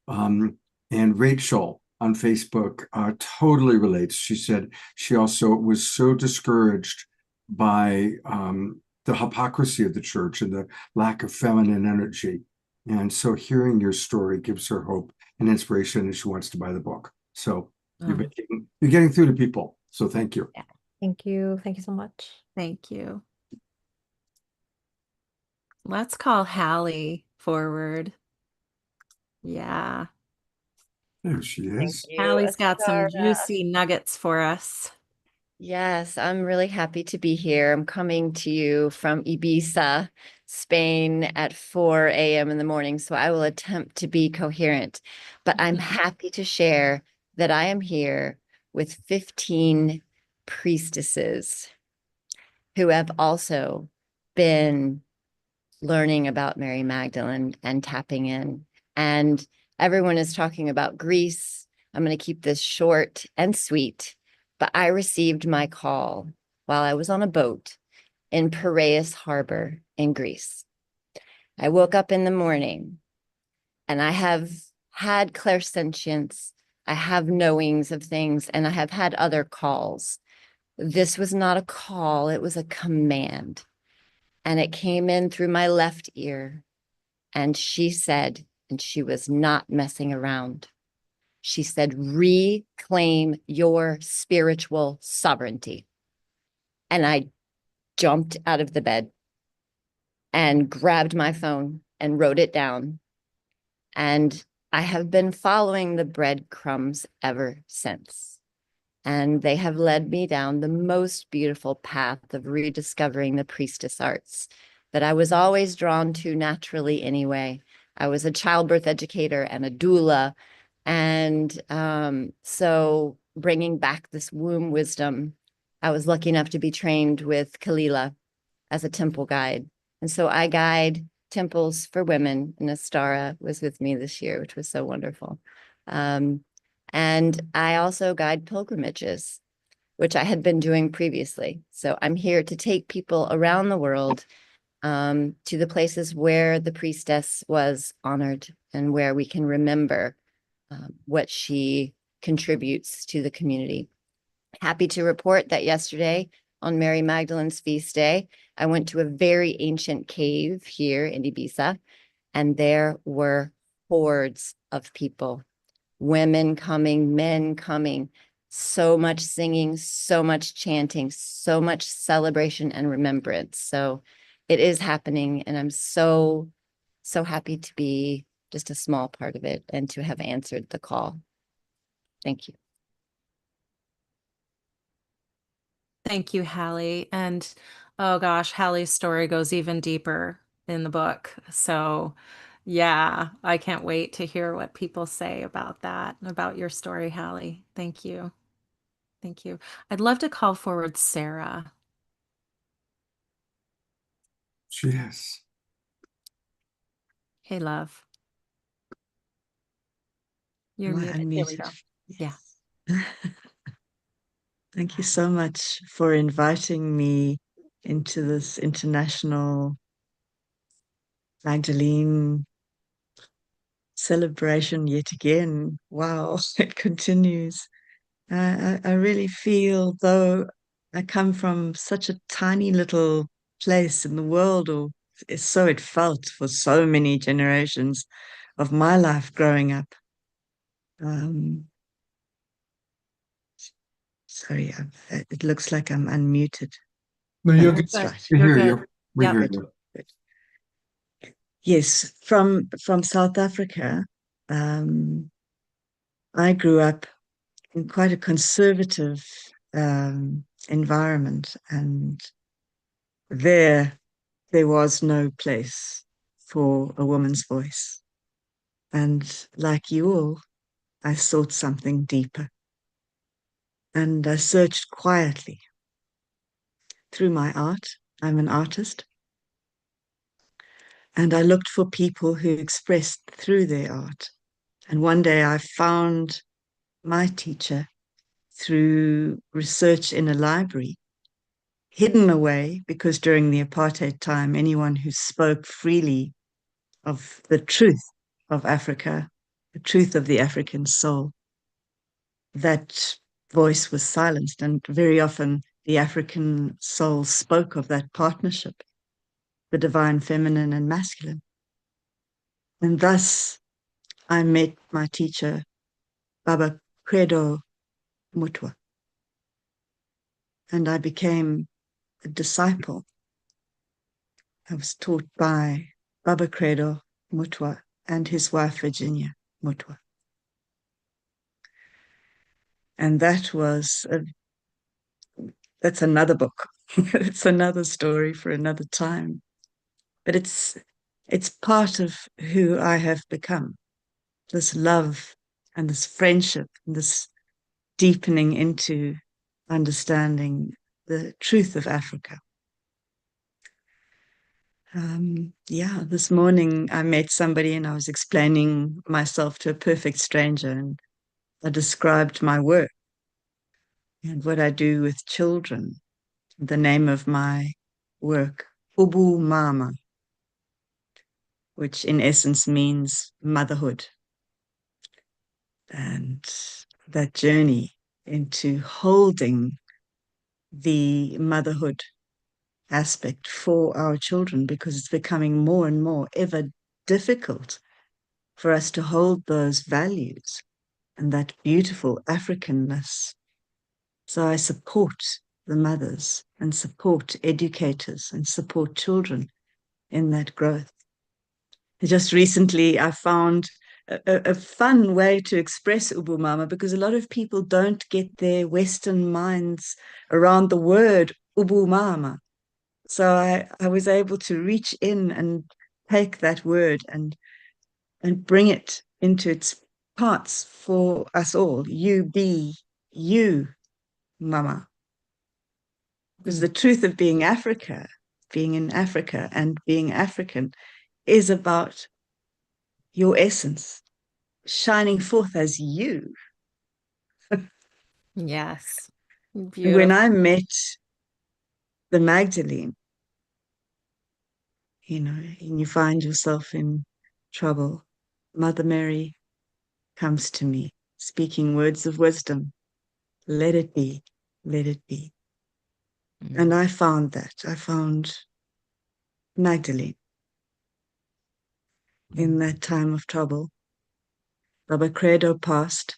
And Rachel on Facebook totally relates. She said she also was so discouraged by the hypocrisy of the church and the lack of feminine energy. And so hearing your story gives her hope and inspiration, and she wants to buy the book. So you're getting through to people. So thank you. Yeah. Thank you. Thank you so much. Thank you. Let's call Hallie forward. Yeah. There she Thank is. you, Hallie's got some Astara. juicy nuggets for us. Yes, I'm really happy to be here. I'm coming to you from Ibiza, Spain at 4 a.m. in the morning, so I will attempt to be coherent. But I'm happy to share that I am here with 15 priestesses who have also been learning about Mary Magdalene and tapping in. And everyone is talking about Greece. I'm going to keep this short and sweet, but I received my call while I was on a boat in Piraeus Harbor in Greece. I woke up in the morning and I have had clairsentience. I have knowings of things, and I have had other calls. This was not a call, it was a command. And it came in through my left ear. And she said, and she was not messing around. She said, reclaim your spiritual sovereignty. And I jumped out of the bed and grabbed my phone and wrote it down. And I have been following the breadcrumbs ever since. And they have led me down the most beautiful path of rediscovering the priestess arts that I was always drawn to naturally anyway. I was a childbirth educator and a doula. And so bringing back this womb wisdom, I was lucky enough to be trained with Kalila as a temple guide. And so I guide temples for women, and Astara was with me this year, which was so wonderful. And I also guide pilgrimages, which I had been doing previously. So I'm here to take people around the world to the places where the priestess was honored and where we can remember what she contributes to the community. Happy to report that yesterday on Mary Magdalene's feast day, I went to a very ancient cave here in Ibiza, and there were hordes of people, women coming, men coming, so much singing, so much chanting, so much celebration and remembrance. So it is happening, and I'm so happy to be just a small part of it and to have answered the call. Thank you. Thank you, Hallie. And oh gosh, Hallie's story goes even deeper in the book. So yeah, I can't wait to hear what people say about that, about your story, Hallie. Thank you. Thank you. I'd love to call forward Sarah. Yes. Hey, love. You're Am I muted. There we unmuted? go. Yeah. Thank you so much for inviting me into this international Magdalene celebration yet again. Wow, it continues. I really feel, though I come from such a tiny little place in the world, or so it felt for so many generations of my life growing up. Sorry, it looks like I'm unmuted. No, No, you're good. that's right. We You're hear good. you. We Yep. hear Good, you. good. Yes, from South Africa, I grew up in quite a conservative environment, and there was no place for a woman's voice. And like you all, I sought something deeper, and I searched quietly through my art. I'm an artist. And I looked for people who expressed through their art. And one day I found my teacher through research in a library, hidden away because during the apartheid time, anyone who spoke freely of the truth of Africa, the truth of the African soul, that voice was silenced. And very often the African soul spoke of that partnership, the divine feminine and masculine. And thus I met my teacher, Baba Credo Mutwa, and I became a disciple. I was taught by Baba Credo Mutwa and his wife, Virginia Mutwa. And that was that's another book. It's another story for another time. But it's part of who I have become. This love and this friendship and this deepening into understanding the truth of Africa. Yeah, this morning I met somebody and I was explaining myself to a perfect stranger, and I described my work and what I do with children. The name of my work, Ubu Mama, which in essence means motherhood. And that journey into holding the motherhood aspect for our children, because it's becoming more and more ever difficult for us to hold those values and that beautiful Africanness. So I support the mothers and support educators and support children in that growth. Just recently, I found a fun way to express Ubu Mama, because a lot of people don't get their Western minds around the word Ubu Mama. So I was able to reach in and take that word and bring it into its parts for us all. You be you, Mama. Because the truth of being Africa, being in Africa and being African is about your essence shining forth as you. Yes. When I Beautiful. met the Magdalene, and you find yourself in trouble, Mother Mary comes to me, speaking words of wisdom. Let it be, let it be. And I found that. I found Magdalene in that time of trouble. Baba Credo passed.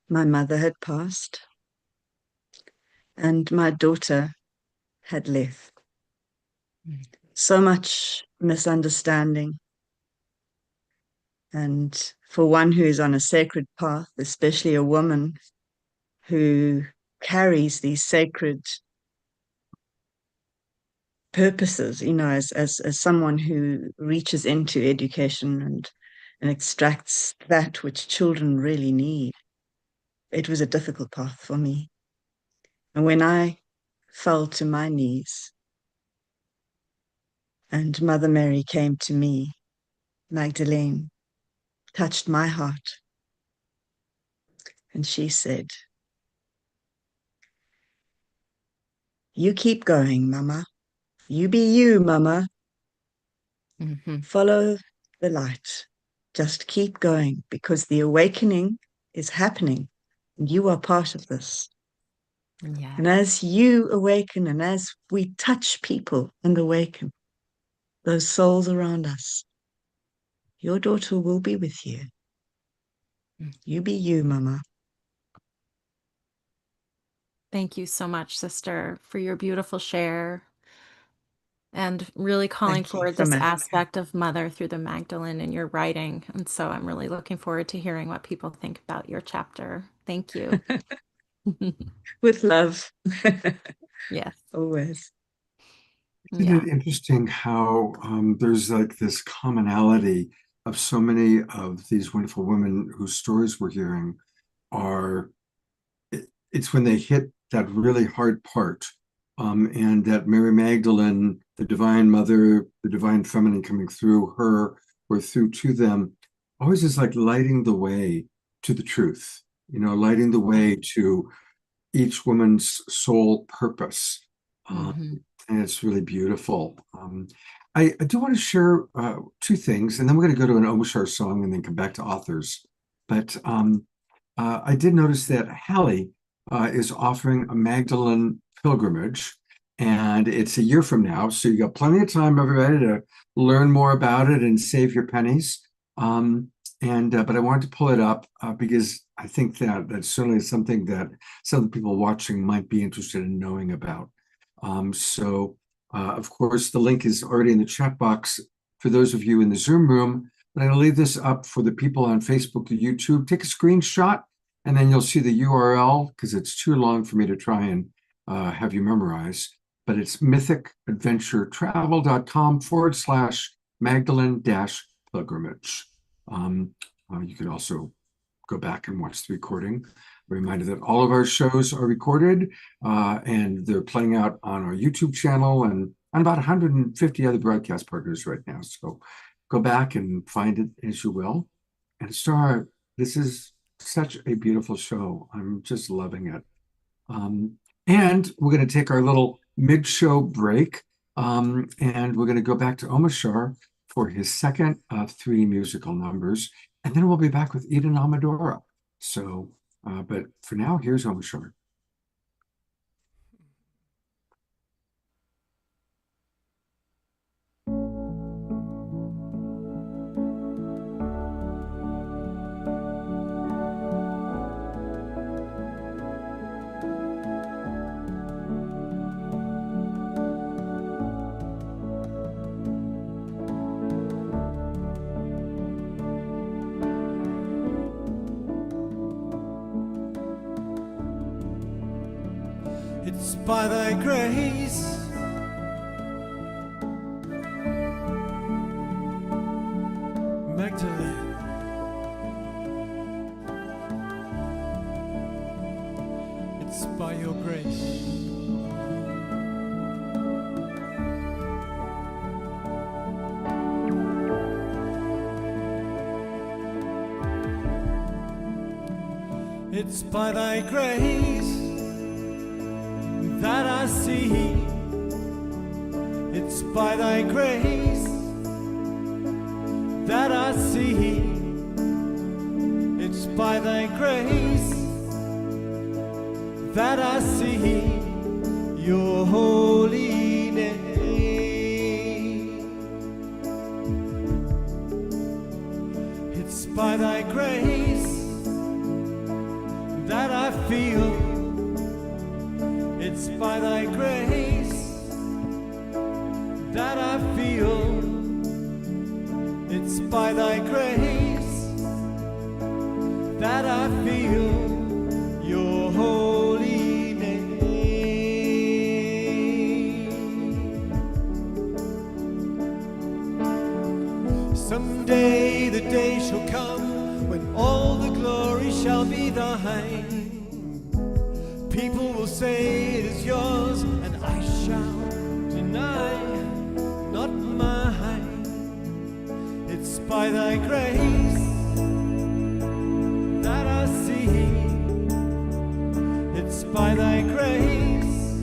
My mother had passed. And my daughter had left. So much misunderstanding. And for one who is on a sacred path, especially a woman who carries these sacred purposes, as someone who reaches into education and extracts that which children really need, it was a difficult path for me. And when I fell to my knees and Mother Mary came to me, Magdalene touched my heart. And she said, "You keep going, Mama. You be you, Mama. Follow the light. Just keep going, because the awakening is happening. And you are part of this." Yeah. And as you awaken and as we touch people and awaken those souls around us, your daughter will be with you. You be you, Mama. Thank you so much, sister, for your beautiful share and really calling Thank you forward from this Africa. aspect of mother through the Magdalene in your writing. And so I'm really looking forward to hearing what people think about your chapter. Thank you. With love. Yes. Always. Isn't Yeah. it interesting how there's like this commonality of so many of these wonderful women whose stories we're hearing are, it's when they hit that really hard part. And that Mary Magdalene, the Divine Mother, the Divine Feminine coming through her or through to them, always is like lighting the way to the truth, lighting the way to each woman's soul purpose. And it's really beautiful. I do want to share two things, and then we're going to go to an Omashar song and then come back to authors. But I did notice that Hallie is offering a Magdalene pilgrimage, and it's a year from now. So you got plenty of time, everybody, to learn more about it and save your pennies. But I wanted to pull it up because I think that that's certainly something that some of the people watching might be interested in knowing about. Of course, the link is already in the chat box for those of you in the Zoom room. But I'm going to leave this up for the people on Facebook or YouTube. Take a screenshot and then you'll see the URL because it's too long for me to try and have you memorize. But it's mythicadventuretravel.com/Magdalene-pilgrimage. You could also go back and watch the recording. A reminder that all of our shows are recorded and they're playing out on our YouTube channel and on about 150 other broadcast partners right now. So go back and find it as you will. And Star, this is such a beautiful show. I'm just loving it. And we're going to take our little mid-show break, and we're going to go back to Omashar for his second of 3 musical numbers, and then we'll be back with Eden Amadora. So, but for now, here's Omashar. It's by thy grace Magdalene. It's by your grace. It's by thy grace that I see. It's by thy grace that I see. It's by thy grace that I see your holy name. It's by thy grace that I feel. It's by thy grace that I feel. It's by thy grace that I feel your holy name. Someday the day shall come when all the glory shall be thine. People will say it is yours, and I shall deny, not mine. It's by thy grace that I see. It's by thy grace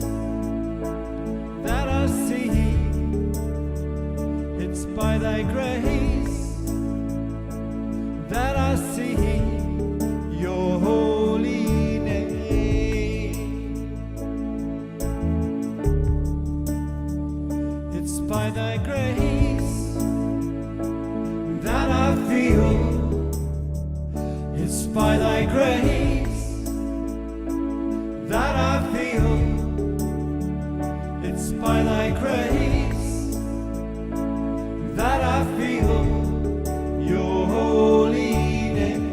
that I see. It's by thy grace that I see your holy by thy grace that I feel. It's by thy grace that I feel. It's by thy grace that I feel your holy name.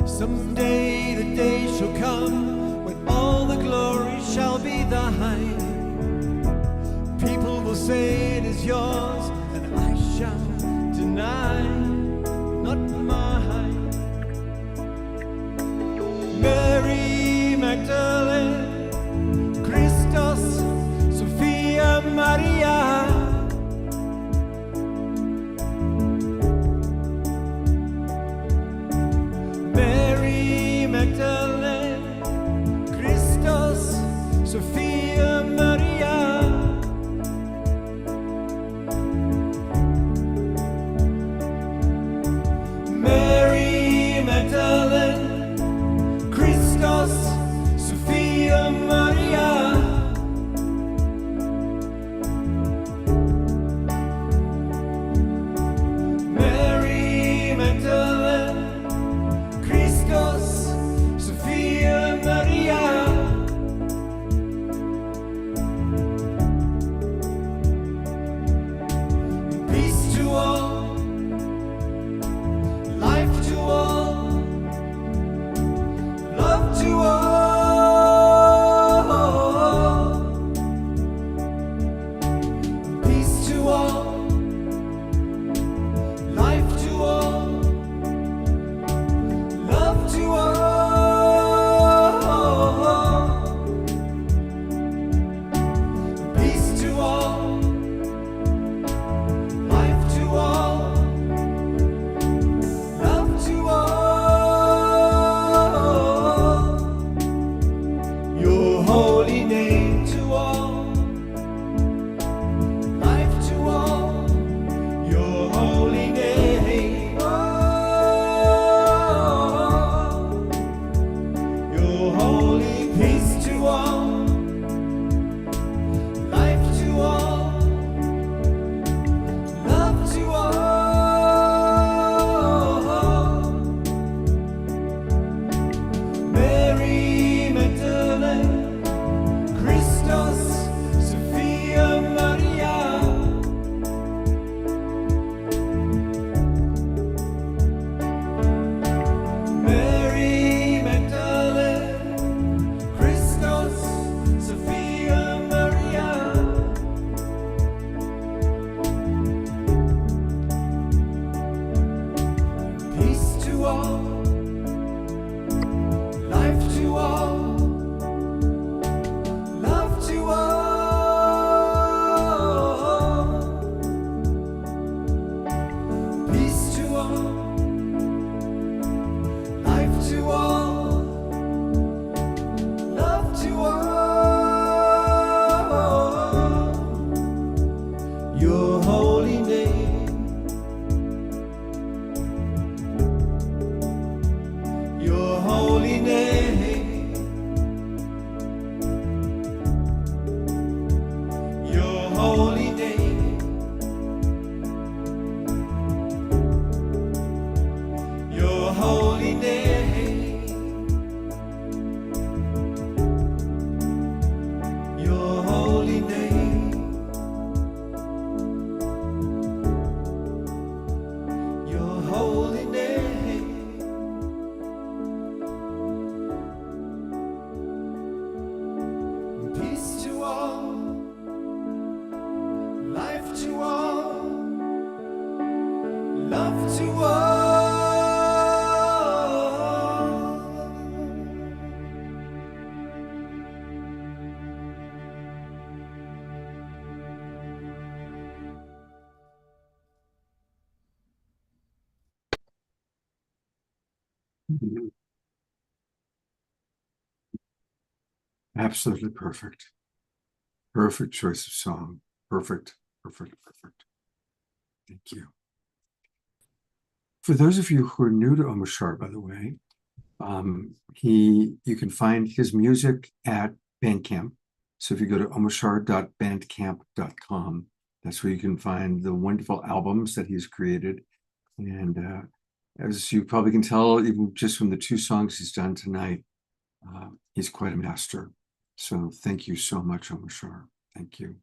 Someday the day shall come when all the glory shall be thine. People will say it is yours, and I shall deny, not mine. Mary Magdalene, Christos, Sophia Maria. Mary Magdalene, Christos, Sophia Maria. Mary Magdalene, Christos, Sophia Your holy peace to all, life to all, love to all. Mary Magdalene, Christos, Sophia Maria. Mary Magdalene, Christos, Sophia Maria. Peace to all, life to all, love to all. Peace to all, life to all, love to all. Your holy name, your holy name, your holy name, your holy name, your holy name, your holy name. Peace to all, life to all, love to all. Absolutely perfect. Perfect choice of song. Perfect, perfect, perfect. Thank you. For those of you who are new to Omar Shar, by the way, you can find his music at Bandcamp. So if you go to omarshar.bandcamp.com, that's where you can find the wonderful albums that he's created. And as you probably can tell, even just from the 2 songs he's done tonight, he's quite a master. So thank you so much, Omar Shar. Thank you.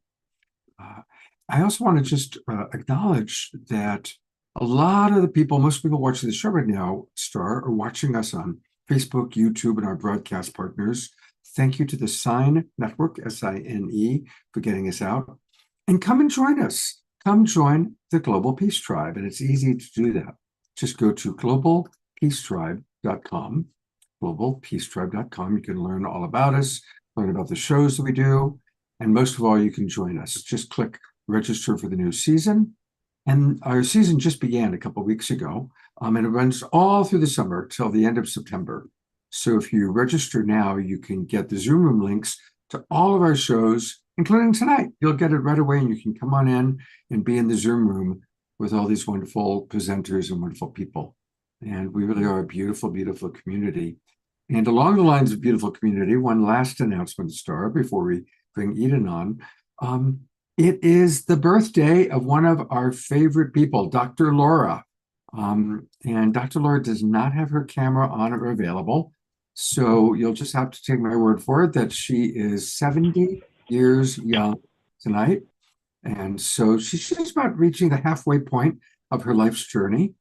I also want to just acknowledge that a lot of the people, most people watching the show right now, Star, are watching us on Facebook, YouTube, and our broadcast partners. Thank you to the Sign Network, SINE, for getting us out. And come and join us. Come join the Global Peace Tribe. And it's easy to do that. Just go to globalpeacetribe.com, globalpeacetribe.com. You can learn all about us, learn about the shows that we do. And most of all, you can join us. Just click register for the new season. And our season just began a couple of weeks ago, and it runs all through the summer till the end of September. So if you register now, you can get the Zoom room links to all of our shows, including tonight. You'll get it right away, and you can come on in and be in the Zoom room with all these wonderful presenters and wonderful people. And we really are a beautiful, beautiful community. And along the lines of beautiful community, one last announcement, Star, before we bring Eden on. It is the birthday of one of our favorite people, Dr. Laura. And Dr. Laura does not have her camera on or available. So you'll just have to take my word for it that she is 70 years young tonight. And so she's just about reaching the halfway point of her life's journey.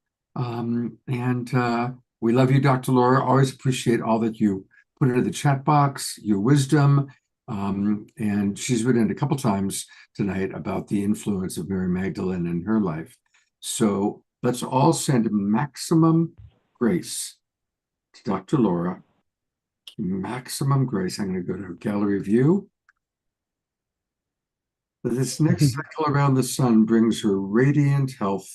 We love you, Dr. Laura. Always appreciate all that you put into the chat box, your wisdom. And she's written a couple times tonight about the influence of Mary Magdalene in her life. So let's all send maximum grace to Dr. Laura. Maximum grace. I'm going to go to gallery view. This next cycle around the sun brings her radiant health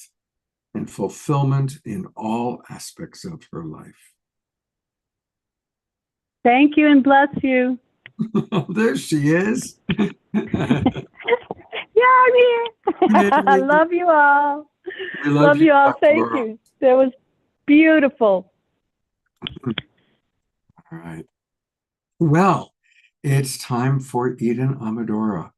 and fulfillment in all aspects of her life. Thank you and bless you. There she is. Yeah, I'm here. I love you all. We love you all. Dr. Thank Laura. you. That was beautiful. All right. Well, it's time for Eden Amadora.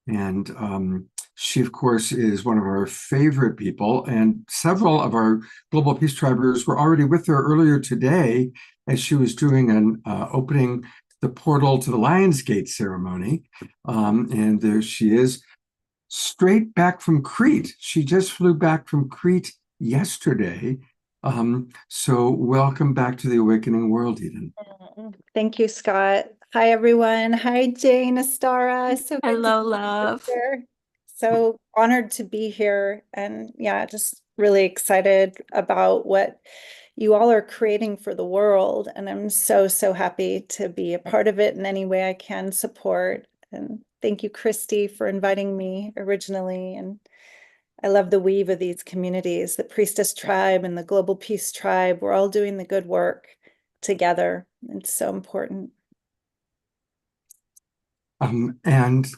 And she, of course, is one of our favorite people. And several of our Global Peace Tribers were already with her earlier today as she was doing an opening the portal to the Lionsgate ceremony. And there she is, straight back from Crete. She just flew back from Crete yesterday. So welcome back to the Awakening World, Eden. Thank you, Scott. Hi, everyone. Hi, Jane, Astara. So good Hello, to see you love. here. So honored to be here. And yeah, just really excited about what you all are creating for the world. And I'm so, so happy to be a part of it in any way I can support. And thank you, Christy, for inviting me originally. And I love the weave of these communities, the Priestess Tribe and the Global Peace Tribe. We're all doing the good work together. It's so important. And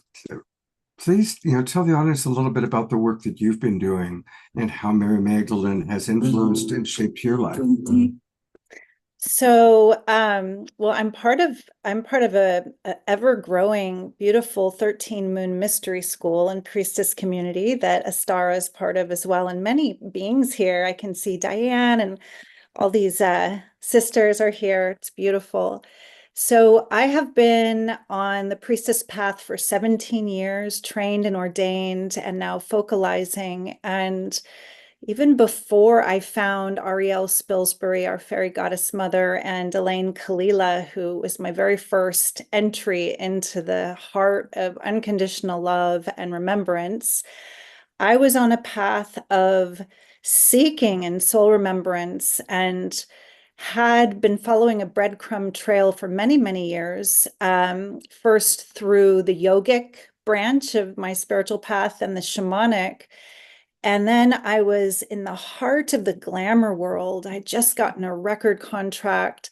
please, tell the audience a little bit about the work that you've been doing and how Mary Magdalene has influenced and shaped your life. So, well, I'm part of a ever-growing, beautiful 13 moon mystery school and priestess community that Astara is part of as well. And many beings here. I can see Diane and all these sisters are here. It's beautiful. So I have been on the priestess path for 17 years, trained and ordained, and now focalizing. And even before I found Ariel Spilsbury, our fairy goddess mother, and Elaine Kalila, who was my very first entry into the heart of unconditional love and remembrance, I was on a path of seeking and soul remembrance and had been following a breadcrumb trail for many, many years, first through the yogic branch of my spiritual path and the shamanic. And then I was in the heart of the glamour world. I'd just gotten a record contract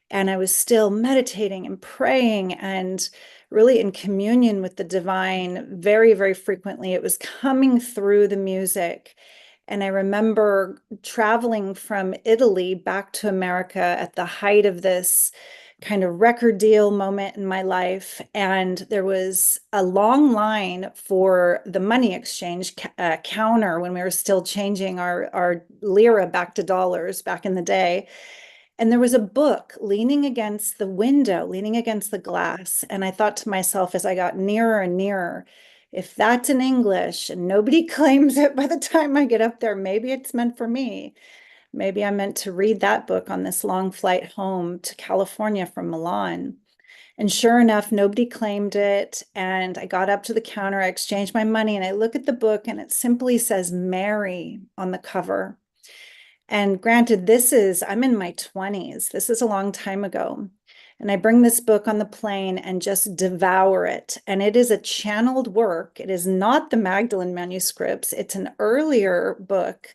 and I was still meditating and praying and really in communion with the divine very, very frequently. It was coming through the music. And I remember traveling from Italy back to America at the height of this kind of record deal moment in my life. And there was a long line for the money exchange counter when we were still changing our lira back to dollars back in the day. And there was a book leaning against the window, leaning against the glass. And I thought to myself as I got nearer and nearer, if that's in English and nobody claims it by the time I get up there, maybe it's meant for me. Maybe I'm meant to read that book on this long flight home to California from Milan. And sure enough, nobody claimed it. And I got up to the counter, I exchanged my money, and I look at the book and it simply says Mary on the cover. And granted, I'm in my 20s. This is a long time ago. And I bring this book on the plane and just devour it. And it is a channeled work. It is not the Magdalene manuscripts. It's an earlier book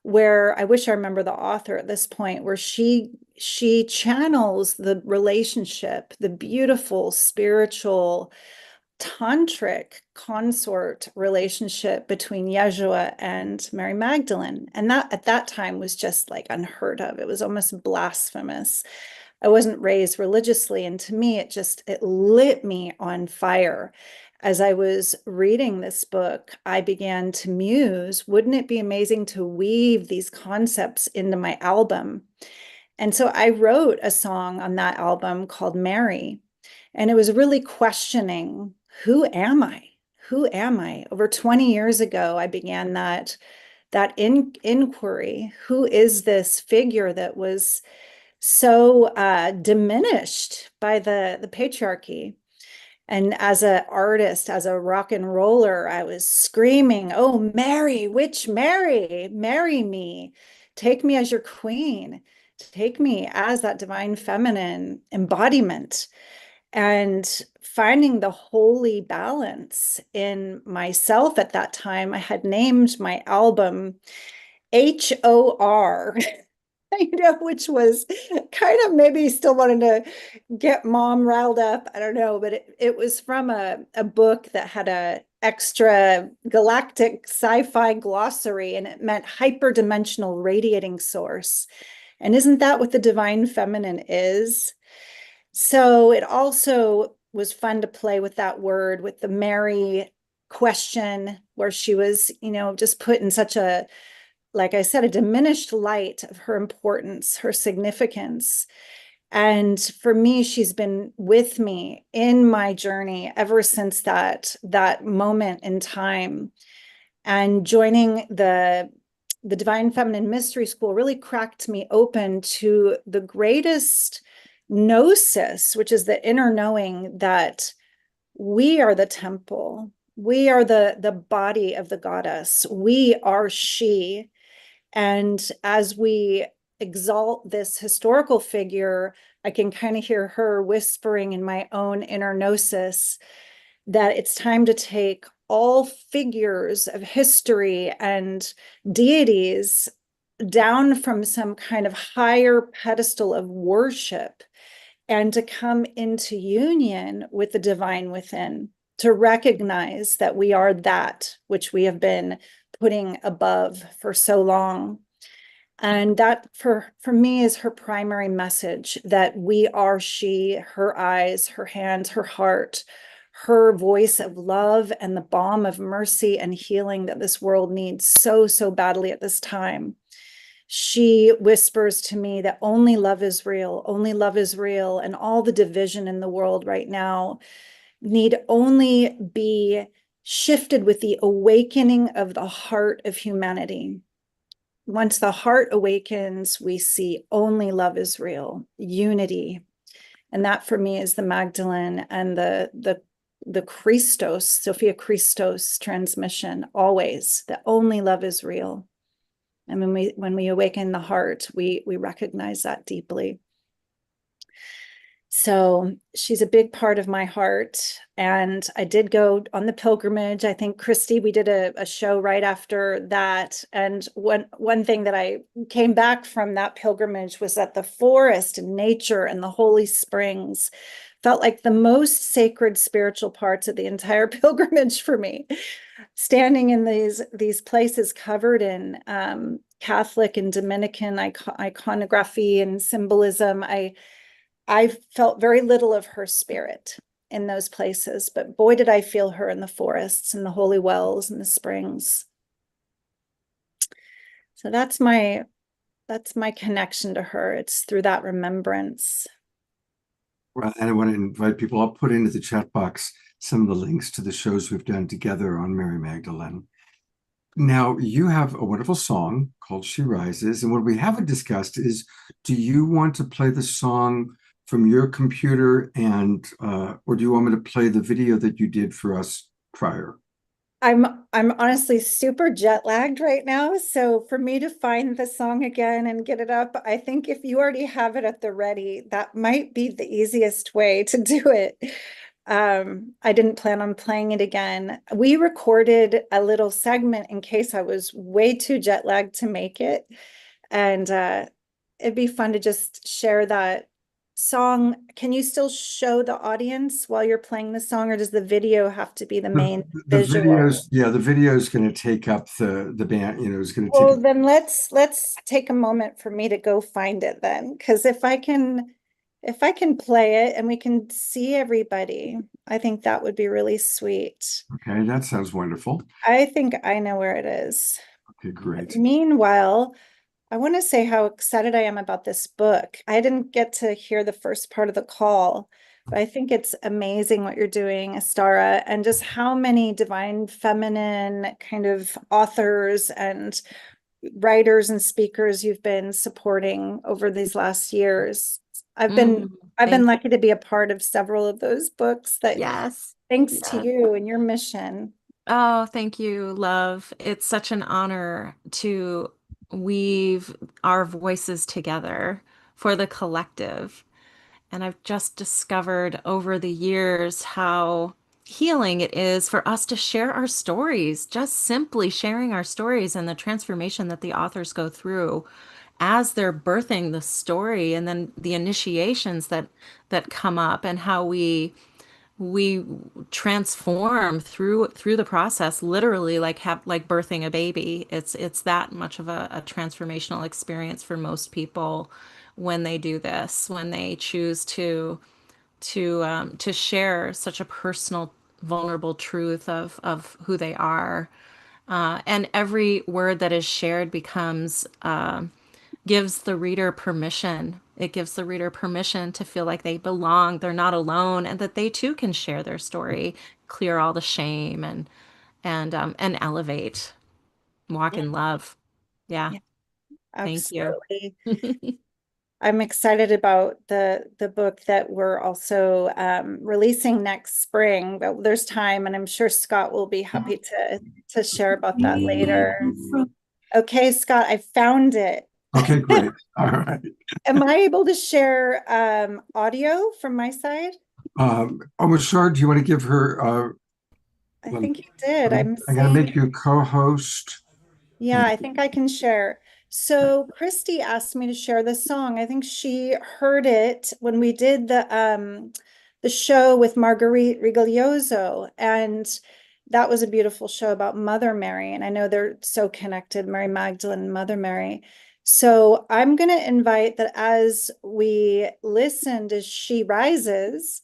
where I wish I remember the author at this point, where she channels the relationship, the beautiful spiritual tantric consort relationship between Yeshua and Mary Magdalene. And that at that time was just like unheard of. It was almost blasphemous. I wasn't raised religiously. And to me, it lit me on fire. As I was reading this book, I began to muse, wouldn't it be amazing to weave these concepts into my album? And so I wrote a song on that album called Mary. And it was really questioning, who am I? Who am I? Over 20 years ago, I began that inquiry. Who is this figure that was so diminished by the patriarchy? And as an artist, as a rock and roller, I was screaming, oh, Mary, which Mary? Marry me. Take me as your queen. Take me as that divine feminine embodiment. And finding the holy balance in myself at that time, I had named my album HOR, which was kind of maybe still wanting to get mom riled up. I don't know, but it was from a book that had a extra galactic sci-fi glossary, and it meant hyperdimensional radiating source. And isn't that what the divine feminine is? So it also was fun to play with that word, with the Mary question, where she was, just put in such a, like I said, a diminished light of her importance, her significance. And for me, she's been with me in my journey ever since that moment in time. And joining the Divine Feminine Mystery School really cracked me open to the greatest gnosis, which is the inner knowing that we are the temple. We are the body of the goddess. We are she. And as we exalt this historical figure, I can kind of hear her whispering in my own inner gnosis that it's time to take all figures of history and deities down from some kind of higher pedestal of worship and to come into union with the divine within, to recognize that we are that which we have been putting above for so long. And that for me is her primary message, that we are she, her eyes, her hands, her heart, her voice of love and the balm of mercy and healing that this world needs so, so badly at this time. She whispers to me that only love is real, only love is real, and all the division in the world right now need only be shifted with the awakening of the heart of humanity. Once the heart awakens, we see only love is real, unity. And that for me is the Magdalene and the Christos, Sophia Christos transmission, always, that only love is real. And when we awaken the heart, we recognize that deeply. So she's a big part of my heart. And I did go on the pilgrimage. I think, Christy, we did a show right after that. And one thing that I came back from that pilgrimage was that the forest and nature and the holy springs felt like the most sacred spiritual parts of the entire pilgrimage for me. Standing in these places covered in Catholic and Dominican iconography and symbolism, I felt very little of her spirit in those places, but boy, did I feel her in the forests and the holy wells and the springs. So that's my connection to her. It's through that remembrance. Well, and I want to invite people, I'll put into the chat box some of the links to the shows we've done together on Mary Magdalene. Now, you have a wonderful song called She Rises. And what we haven't discussed is, do you want to play the song from your computer or do you want me to play the video that you did for us prior? I'm honestly super jet lagged right now. So for me to find the song again and get it up, I think if you already have it at the ready, that might be the easiest way to do it. I didn't plan on playing it again. We recorded a little segment in case I was way too jet lagged to make it. And it'd be fun to just share that song. Can you still show the audience while you're playing the song, or does the video have to be the main The visual? videos, yeah, the video is going to take up the band, is going to Well, take. then let's take a moment for me to go find it then, because if I can play it and we can see everybody, I think that would be really sweet. Okay, that sounds wonderful. I think I know where it is. Okay, great. Meanwhile, I want to say how excited I am about this book. I didn't get to hear the first part of the call, but I think it's amazing what you're doing, Astara, and just how many divine feminine kind of authors and writers and speakers you've been supporting over these last years. I've been lucky to be a part of several of those books that thanks to you and your mission. Oh, thank you, love. It's such an honor to weave our voices together for the collective. And I've just discovered over the years how healing it is for us to share our stories, just simply sharing our stories and the transformation that the authors go through as they're birthing the story, and then the initiations that come up, and how we transform through the process, literally like birthing a baby. It's that much of a transformational experience for most people when they do this, when they choose to to share such a personal, vulnerable truth of who they are. And every word that is shared becomes gives the reader permission. It gives the reader permission to feel like they belong, they're not alone, and that they too can share their story, clear all the shame, and elevate, walk in love. Yeah. Thank you. Absolutely. I'm excited about the book that we're also releasing next spring, but there's time, and I'm sure Scott will be happy to share about that later. Okay, Scott, I found it. Okay, great. All right. Am I able to share audio from my side? Shar, do you want to give her? I think you did. I'm going to make you co-host. Yeah, I think I can share. So Christy asked me to share this song. I think she heard it when we did the show with Marguerite Rigoglioso, and that was a beautiful show about Mother Mary. And I know they're so connected, Mary Magdalene and Mother Mary. So I'm going to invite that as we listened as she rises,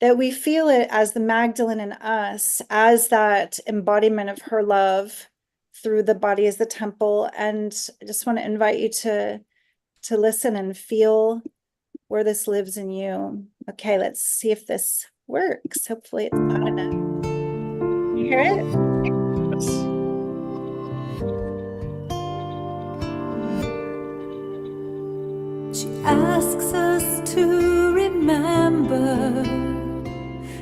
that we feel it as the Magdalene in us, as that embodiment of her love through the body as the temple. And I just want to invite you to listen and feel where this lives in you. Okay, let's see if this works. Hopefully it's loud enough. You hear it? She asks us to remember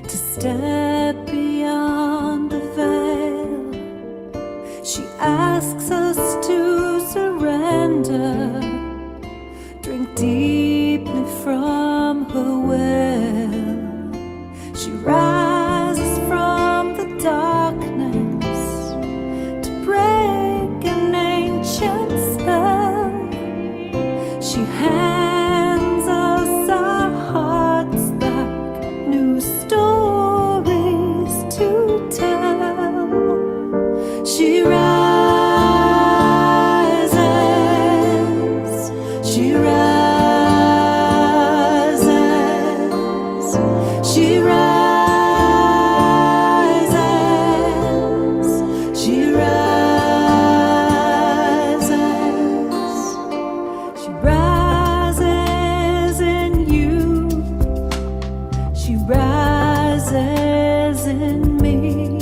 to step beyond the veil. She asks us to surrender, drink deeply from her well. She rises from the darkness to break an ancient spell. She hands us our hearts back, new stories to tell. She rises, she rises, she rises, she rises, she rises in you, she rises in me.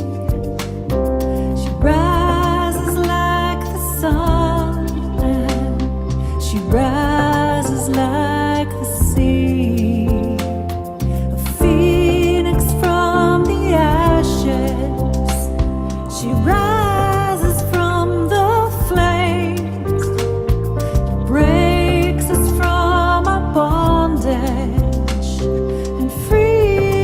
She rises like the sun, and she rises like the sea. A phoenix from the ashes, she rises from the flames, breaks us from our bondage and frees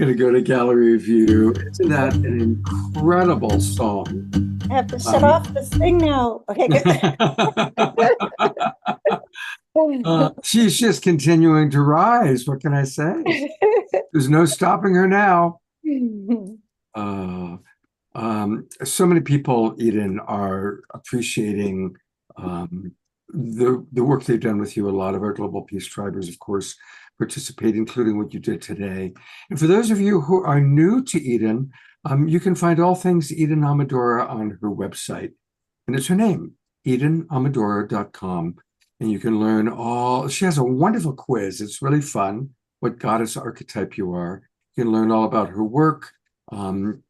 gonna go to gallery view. Isn't that an incredible song? I have to shut off this thing now. Okay, good. She's just continuing to rise. What can I say? There's no stopping her now. So many people, Eden, are appreciating the work they've done with you. A lot of our Global Peace Tribers, of course, participate, including what you did today. And for those of you who are new to Eden, you can find all things Eden Amadora on her website. And it's her name, EdenAmadora.com. And you can learn she has a wonderful quiz. It's really fun, what goddess archetype you are. You can learn all about her work. And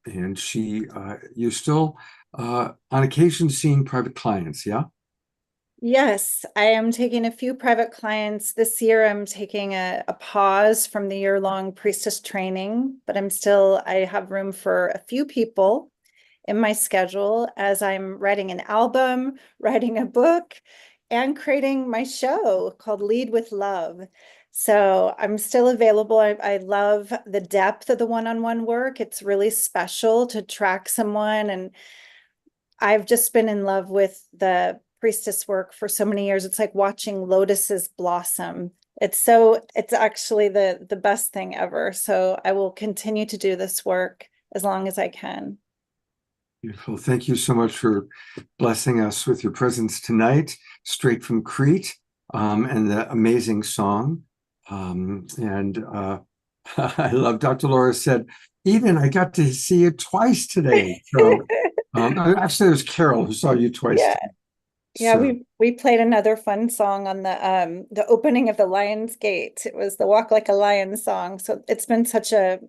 you're still on occasion seeing private clients, yeah? Yes, I am taking a few private clients. This year I'm taking a pause from the year-long priestess training, but I have room for a few people in my schedule as I'm writing an album, writing a book, and creating my show called Lead with Love. So I'm still available. I love the depth of the one-on-one work. It's really special to track someone. And I've just been in love with the priestess work for so many years. It's like watching lotuses blossom. It's actually the best thing ever. So I will continue to do this work as long as I can. Beautiful. Thank you so much for blessing us with your presence tonight, straight from Crete, and the amazing song. I love Dr. Laura said, Eden, I got to see you twice today. So actually, it was Carol who saw you twice. Yeah. Today. Yeah, So, we played another fun song on the opening of the Lion's Gate. It was the Walk Like a Lion song. So it's been such a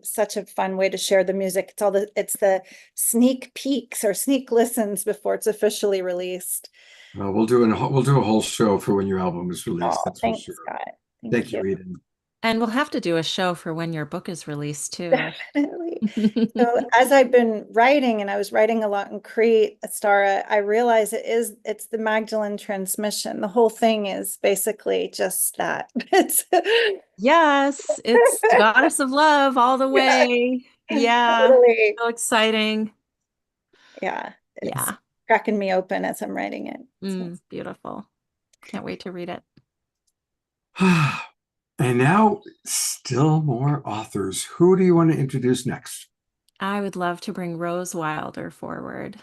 fun way to share the music. It's the sneak peeks or sneak listens before it's officially released. we'll do a whole show for when your album is released. Oh, That's thanks, for sure. Scott. Thank you, Eden. And we'll have to do a show for when your book is released too. Definitely. So as I've been writing, and I was writing a lot in Crete, Astara, I realize it's the Magdalene transmission. The whole thing is basically just that. Yes, it's the goddess of love all the way. Yeah, totally. so exciting. Yeah, it's Yeah. cracking me open as I'm writing it. Beautiful. Can't wait to read it. And now, still more authors. Who do you want to introduce next? I would love to bring Rose Wilder forward.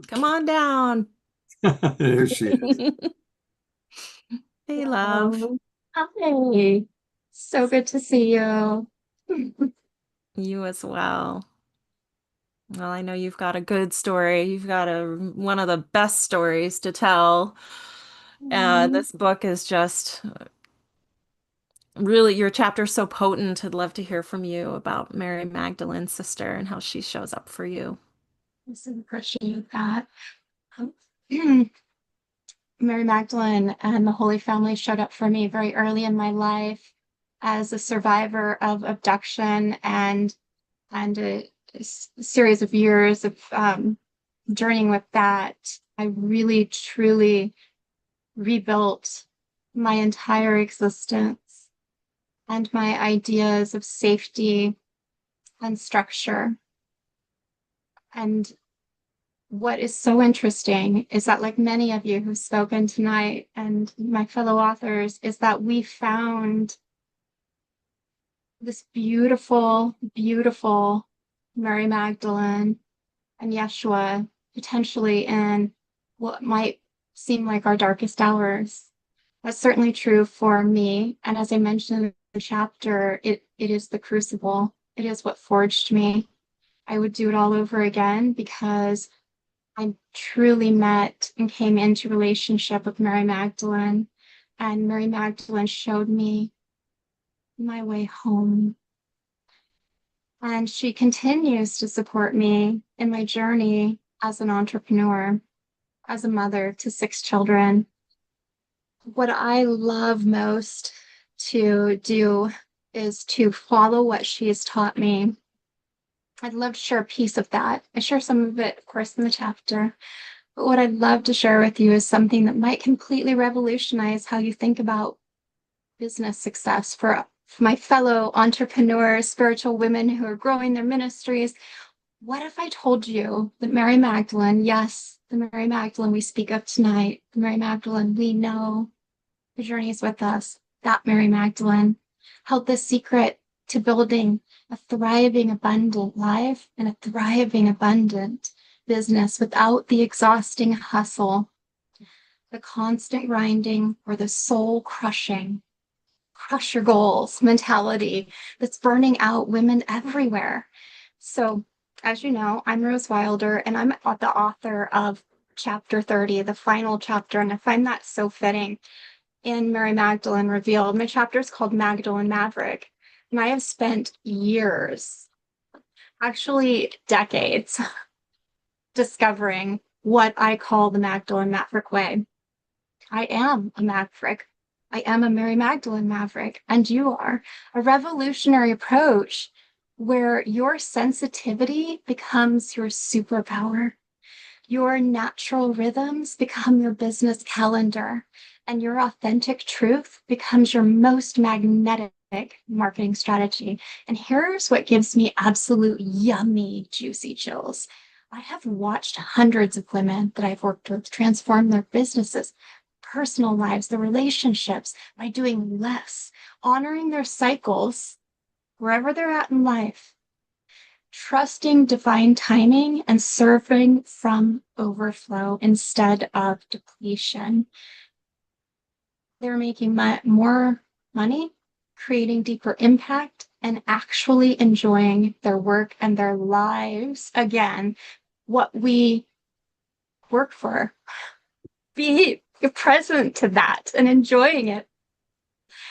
Come on down. There she is. Hey, love. Hi. So good to see you. You as well. Well, I know you've got a good story. You've got one of the best stories to tell. This book is just really, your chapter's so potent. I'd love to hear from you about Mary Magdalene's sister and how she shows up for you. I so appreciate that. Mary Magdalene and the Holy Family showed up for me very early in my life as a survivor of abduction and a series of years of journeying with that. I really, truly rebuilt my entire existence and my ideas of safety and structure. And what is so interesting is that, like many of you who've spoken tonight and my fellow authors, is that we found this beautiful, beautiful Mary Magdalene and Yeshua potentially in what might seem like our darkest hours. That's certainly true for me. And as I mentioned in the chapter, it is the crucible. It is what forged me. I would do it all over again because I truly met and came into relationship with Mary Magdalene, and Mary Magdalene showed me my way home. And she continues to support me in my journey as an entrepreneur, as a mother to 6 children. What I love most to do is to follow what she has taught me. I'd love to share a piece of that. I share some of it, of course, in the chapter. But what I'd love to share with you is something that might completely revolutionize how you think about business success for my fellow entrepreneurs, spiritual women who are growing their ministries. What if I told you that Mary Magdalene, yes, the Mary Magdalene we speak of tonight, the Mary Magdalene we know, the journey is with us, that Mary Magdalene held the secret to building a thriving, abundant life and a thriving, abundant business without the exhausting hustle, the constant grinding, or the soul crushing, crush your goals mentality that's burning out women everywhere. So, as you know, I'm Rose Wilder, and I'm the author of chapter 30, the final chapter, and I find that so fitting in Mary Magdalene Revealed. My chapter is called Magdalene Maverick, and I have spent years, actually decades, discovering what I call the Magdalene Maverick way. I am a maverick. I am a Mary Magdalene maverick, and you are. A revolutionary approach where your sensitivity becomes your superpower. Your natural rhythms become your business calendar, and your authentic truth becomes your most magnetic marketing strategy. And here's what gives me absolute yummy, juicy chills. I have watched hundreds of women that I've worked with transform their businesses, personal lives, their relationships by doing less, honoring their cycles wherever they're at in life, trusting divine timing, and serving from overflow instead of depletion. They're making more money, creating deeper impact, and actually enjoying their work and their lives again. What we work for, be present to that and enjoying it.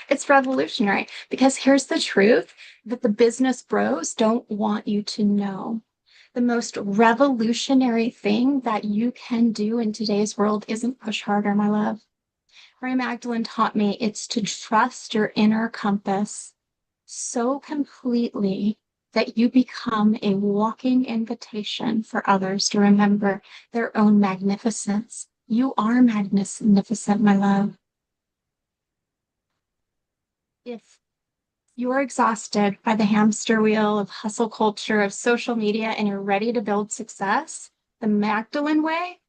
It's revolutionary because here's the truth that the business bros don't want you to know. The most revolutionary thing that you can do in today's world isn't push harder, my love. Mary Magdalene taught me it's to trust your inner compass so completely that you become a walking invitation for others to remember their own magnificence. You are magnificent, my love. If you're exhausted by the hamster wheel of hustle culture, of social media, and you're ready to build success, the Magdalene way,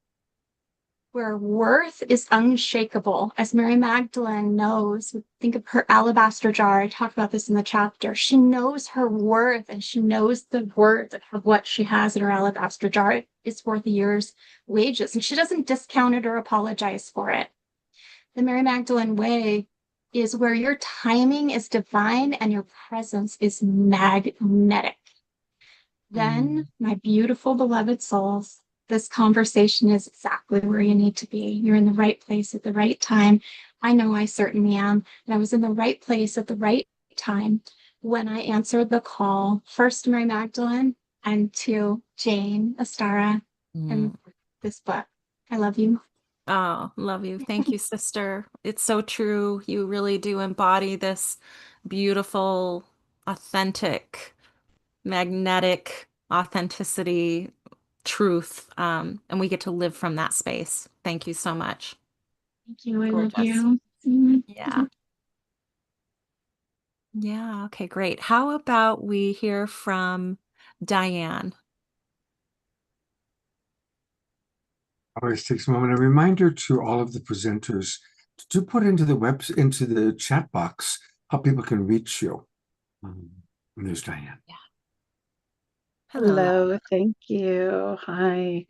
where worth is unshakable, as Mary Magdalene knows. Think of her alabaster jar. I talk about this in the chapter. She knows her worth, and she knows the worth of what she has in her alabaster jar. It's worth a year's wages, and she doesn't discount it or apologize for it. The Mary Magdalene way is where your timing is divine and your presence is magnetic. Then, my beautiful beloved souls, this conversation is exactly where you need to be. You're in the right place at the right time. I know I certainly am. And I was in the right place at the right time when I answered the call, first to Mary Magdalene and to Jane Astara and this book. I love you. Oh, love you. Thank you, sister. It's so true. You really do embody this beautiful, authentic, magnetic authenticity, truth. And we get to live from that space. Thank you so much. Thank you. I love Gorgeous. you. Yeah. Yeah. Okay, great. How about we hear from Diane? Always takes a moment. A reminder to all of the presenters to put into the chat box how people can reach you. And there's Diane. Yeah. Hello, thank you. Hi.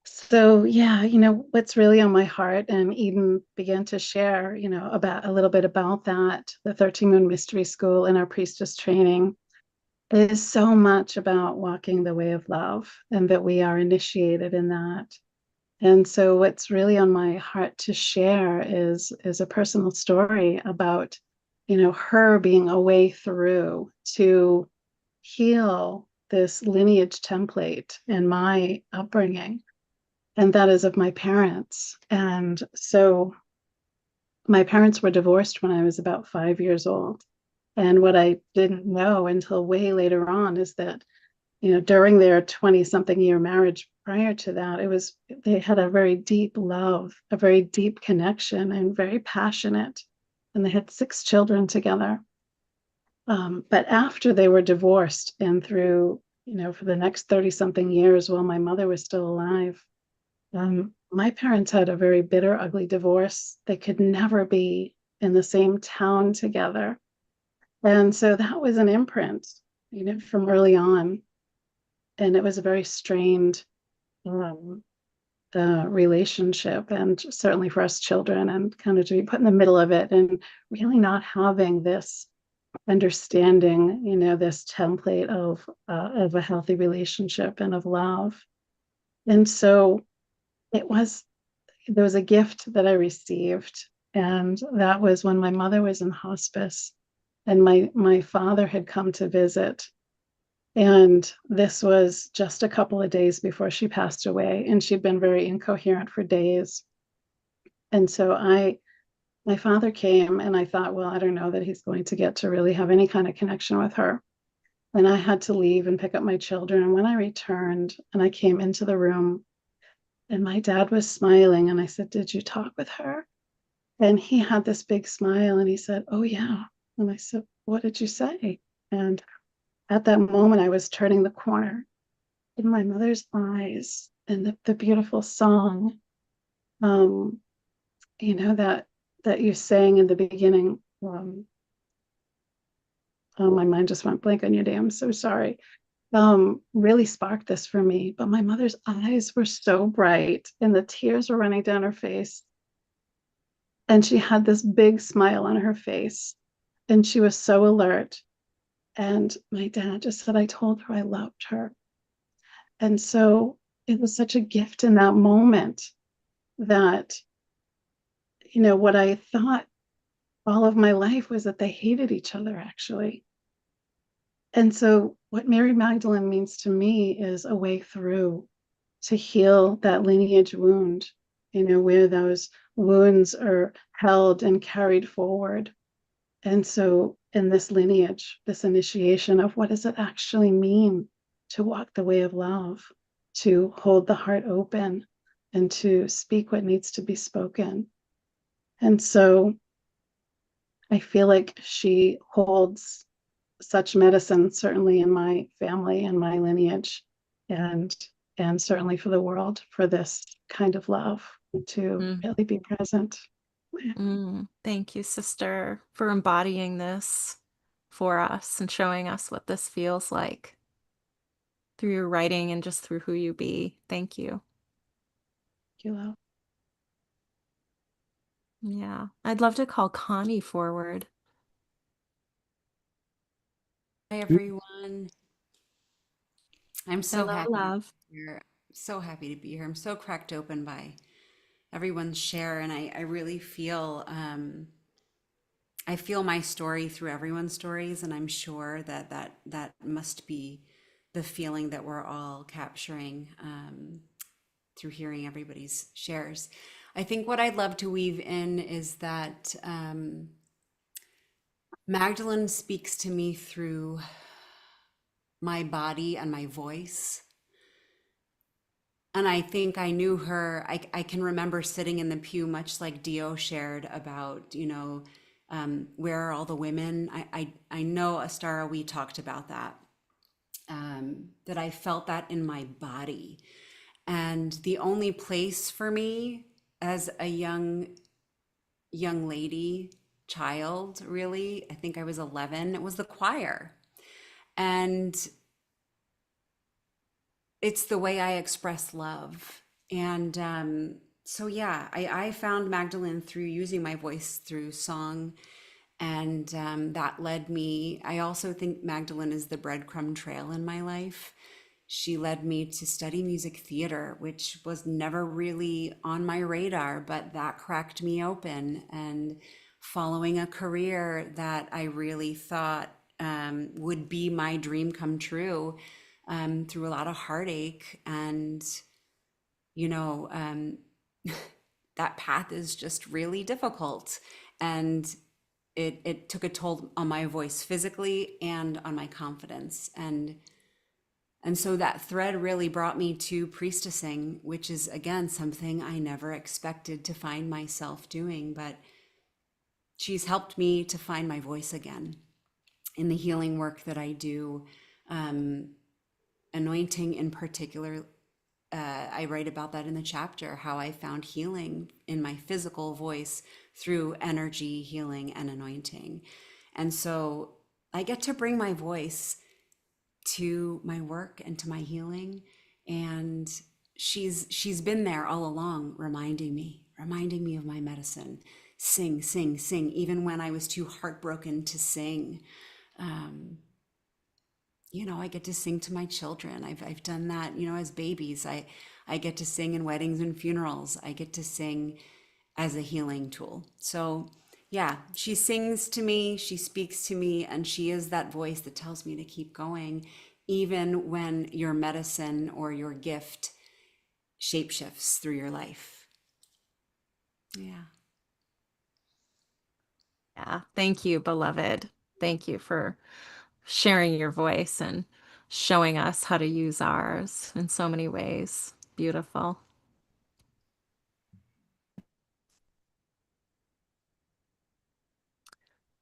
So yeah, what's really on my heart, and Eden began to share, about a little bit about that, the 13 Moon Mystery School and our priestess training is so much about walking the way of love, and that we are initiated in that. And so what's really on my heart to share is a personal story about, her being a way through to heal this lineage template in my upbringing, and that is of my parents. And so my parents were divorced when I was about 5 years old. And what I didn't know until way later on is that, during their 20-something year marriage prior to that, they had a very deep love, a very deep connection, and very passionate. And they had 6 children together. But after they were divorced and through, for the next 30 something years while my mother was still alive, my parents had a very bitter, ugly divorce. They could never be in the same town together. And so that was an imprint, from early on. And it was a very strained relationship, and certainly for us children, and kind of to be put in the middle of it and really not having this understanding, this template of a healthy relationship and of love. And so there was a gift that I received, and that was when my mother was in hospice and my father had come to visit. And this was just a couple of days before she passed away, and she'd been very incoherent for days. And so my father came, and I thought, well, I don't know that he's going to get to really have any kind of connection with her. And I had to leave and pick up my children. And when I returned and I came into the room, and my dad was smiling, and I said, "Did you talk with her?" And he had this big smile, and he said, "Oh, yeah." And I said, "What did you say?" And at that moment, I was turning the corner in my mother's eyes, and the beautiful song, that you sang in the beginning. Oh, my mind just went blank on your day. I'm so sorry. Really sparked this for me. But my mother's eyes were so bright, and the tears were running down her face. And she had this big smile on her face, and she was so alert. And my dad just said, "I told her I loved her." And so it was such a gift in that moment that, what I thought all of my life was that they hated each other, actually. And so what Mary Magdalene means to me is a way through to heal that lineage wound, where those wounds are held and carried forward. And so in this lineage, this initiation of what does it actually mean to walk the way of love, to hold the heart open, and to speak what needs to be spoken. And so I feel like she holds such medicine, certainly in my family and my lineage, and certainly for the world, for this kind of love to really be present. Thank you, sister, for embodying this for us and showing us what this feels like through your writing and just through who you be. Thank you. Thank you, love. Yeah, I'd love to call Connie forward. Hi, everyone. I'm so Hello, happy to love. be here. So happy to be here. I'm so cracked open by everyone's share, and I really feel I feel my story through everyone's stories, and I'm sure that must be the feeling that we're all capturing through hearing everybody's shares. I think what I'd love to weave in is that Magdalene speaks to me through my body and my voice. And I think I knew her. I can remember sitting in the pew, much like Dio shared about, where are all the women? I know, Astara, we talked about that, that I felt that in my body. And the only place for me as a young lady, child, really, I think I was 11, it was the choir. And it's the way I express love. And so, yeah, I found Magdalene through using my voice through song. And that led me. I also think Magdalene is the breadcrumb trail in my life. She led me to study music theater, which was never really on my radar, but that cracked me open. And following a career that I really thought would be my dream come true, through a lot of heartache. And, that path is just really difficult. And it took a toll on my voice physically and on my confidence. And so that thread really brought me to priestessing, which is, again, something I never expected to find myself doing, but she's helped me to find my voice again. in the healing work that I do, anointing in particular. I write about that in the chapter, how I found healing in my physical voice through energy healing and anointing. And so I get to bring my voice to my work and to my healing. And she's been there all along, reminding me of my medicine. Sing, sing, sing, even when I was too heartbroken to sing. You know, I get to sing to my children. I've done that, you know, as babies. I get to sing in weddings and funerals. I get to sing as a healing tool. So yeah, she sings to me, she speaks to me, and she is that voice that tells me to keep going, even when your medicine or your gift shapeshifts through your life. Yeah. Yeah. Thank you, beloved. Thank you for sharing your voice and showing us how to use ours in so many ways. Beautiful.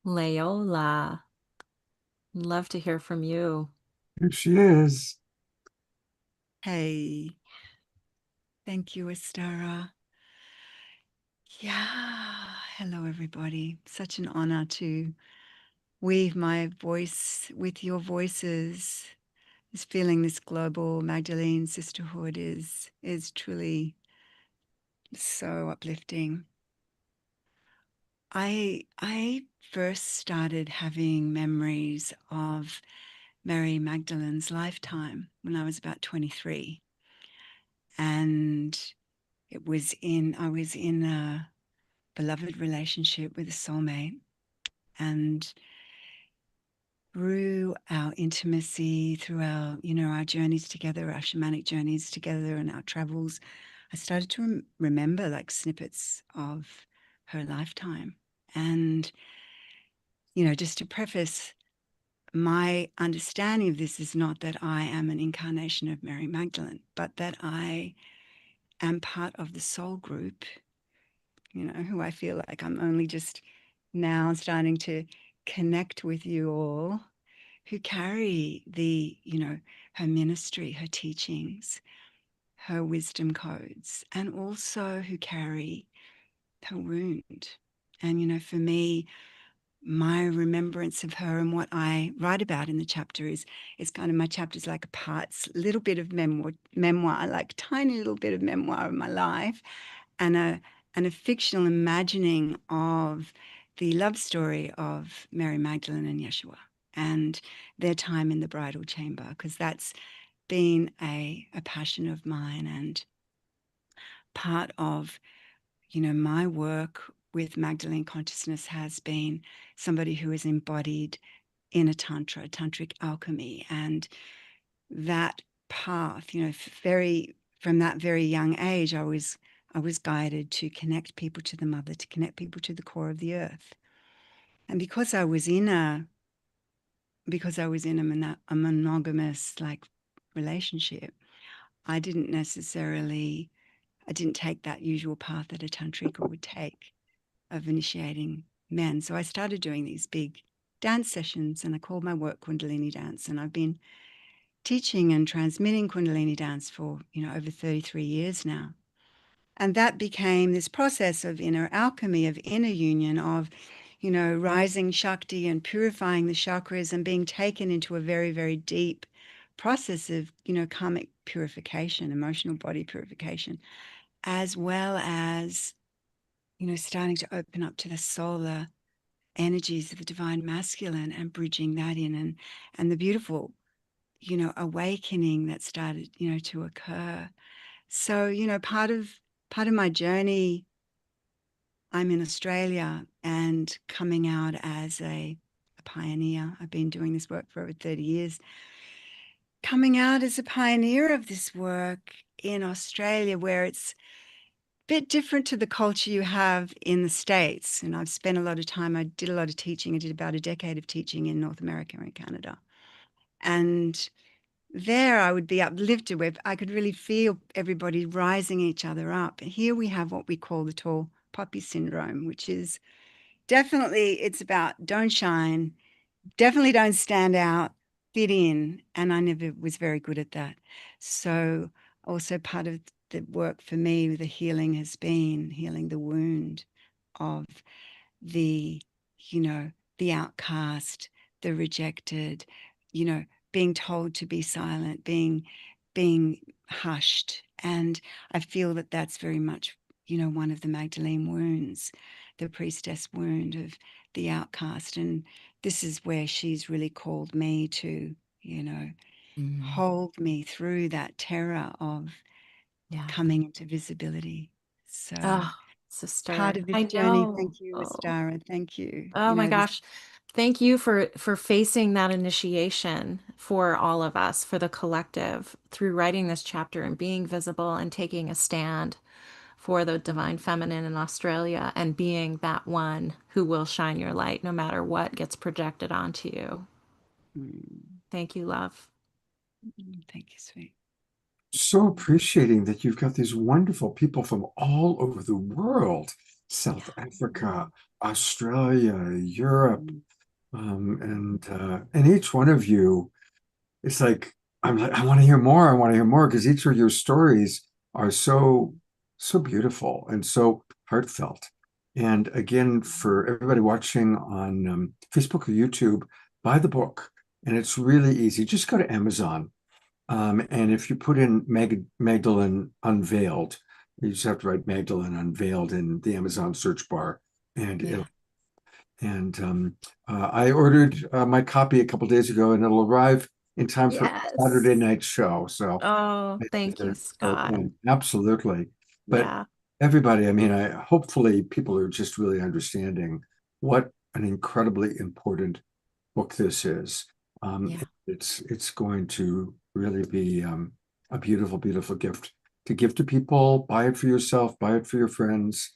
Leola, love to hear from you. Here she is. Hey, thank you, Estara. Yeah, hello, everybody. Such an honor to weave my voice with your voices. This feeling, this global Magdalene sisterhood is truly so uplifting. I first started having memories of Mary Magdalene's lifetime when I was about 23. And I was in a beloved relationship with a soulmate. And through our intimacy, through our, you know, our journeys together, our shamanic journeys together and our travels, I started to remember like snippets of her lifetime. And, you know, just to preface, my understanding of this is not that I am an incarnation of Mary Magdalene, but that I am part of the soul group, you know, who I feel like I'm only just now starting to connect with you all, who carry the, you know, her ministry, her teachings, her wisdom codes, and also who carry her wound. And, you know, for me, my remembrance of her and what I write about in the chapter is kind of, my chapter's like a parts, little bit of memoir, like tiny little bit of memoir of my life, and a fictional imagining of the love story of Mary Magdalene and Yeshua and their time in the bridal chamber, because that's been a passion of mine and part of, you know, my work with Magdalene consciousness has been somebody who is embodied in a tantric alchemy, and that path, you know, from that very young age, I was guided to connect people to the mother, to connect people to the core of the earth. And because I was in a monogamous like relationship, I didn't take that usual path that a tantrika would take of initiating men. So I started doing these big dance sessions, and I called my work Kundalini dance. And I've been teaching and transmitting Kundalini dance for, you know, over 33 years now. And that became this process of inner alchemy, of inner union, of, you know, rising Shakti and purifying the chakras and being taken into a very, very deep process of, you know, karmic purification, emotional body purification, as well as, you know, starting to open up to the solar energies of the divine masculine and bridging that in, and the beautiful, you know, awakening that started, you know, to occur. So, you know, part of my journey, I'm in Australia and coming out as a pioneer. I've been doing this work for over 30 years. Coming out as a pioneer of this work in Australia, where it's a bit different to the culture you have in the States. And I've spent a lot of time, I did a lot of teaching. I did about a decade of teaching in North America and Canada. And there I would be uplifted, where I could really feel everybody rising each other up. And here we have what we call the tall poppy syndrome, which is definitely, it's about don't shine, definitely don't stand out, fit in, and I never was very good at that. So also part of the work for me, the healing has been healing the wound of the, the outcast, the rejected, being told to be silent, being hushed. And I feel that that's very much, one of the Magdalene wounds, the priestess wound of the outcast. And this is where she's really called me to, hold me through that terror of coming into visibility. So Oh, part sister, of this I journey. know. Thank you, Oh, Astara. Thank you. oh my This. gosh. Thank you for facing that initiation for all of us, for the collective, through writing this chapter and being visible and taking a stand for the divine feminine in Australia and being that one who will shine your light no matter what gets projected onto you. Thank you, love. Thank you, sweet. So appreciating that you've got these wonderful people from all over the world, South Africa, Australia, Europe, and each one of you, it's like I'm like, I want to hear more. I want to hear more, because each of your stories are so beautiful and so heartfelt. And again, for everybody watching on Facebook or YouTube, buy the book, and it's really easy. Just go to Amazon. And if you put in Magdalene Unveiled, you just have to write Magdalene Unveiled in the Amazon search bar, and I ordered my copy a couple days ago, and it'll arrive in time for Saturday night show. So, Oh, thank you, Scott. Absolutely. But Yeah. everybody, I mean, hopefully people are just really understanding what an incredibly important book this is. It's going to really be a beautiful, beautiful gift to give to people. Buy it for yourself, buy it for your friends.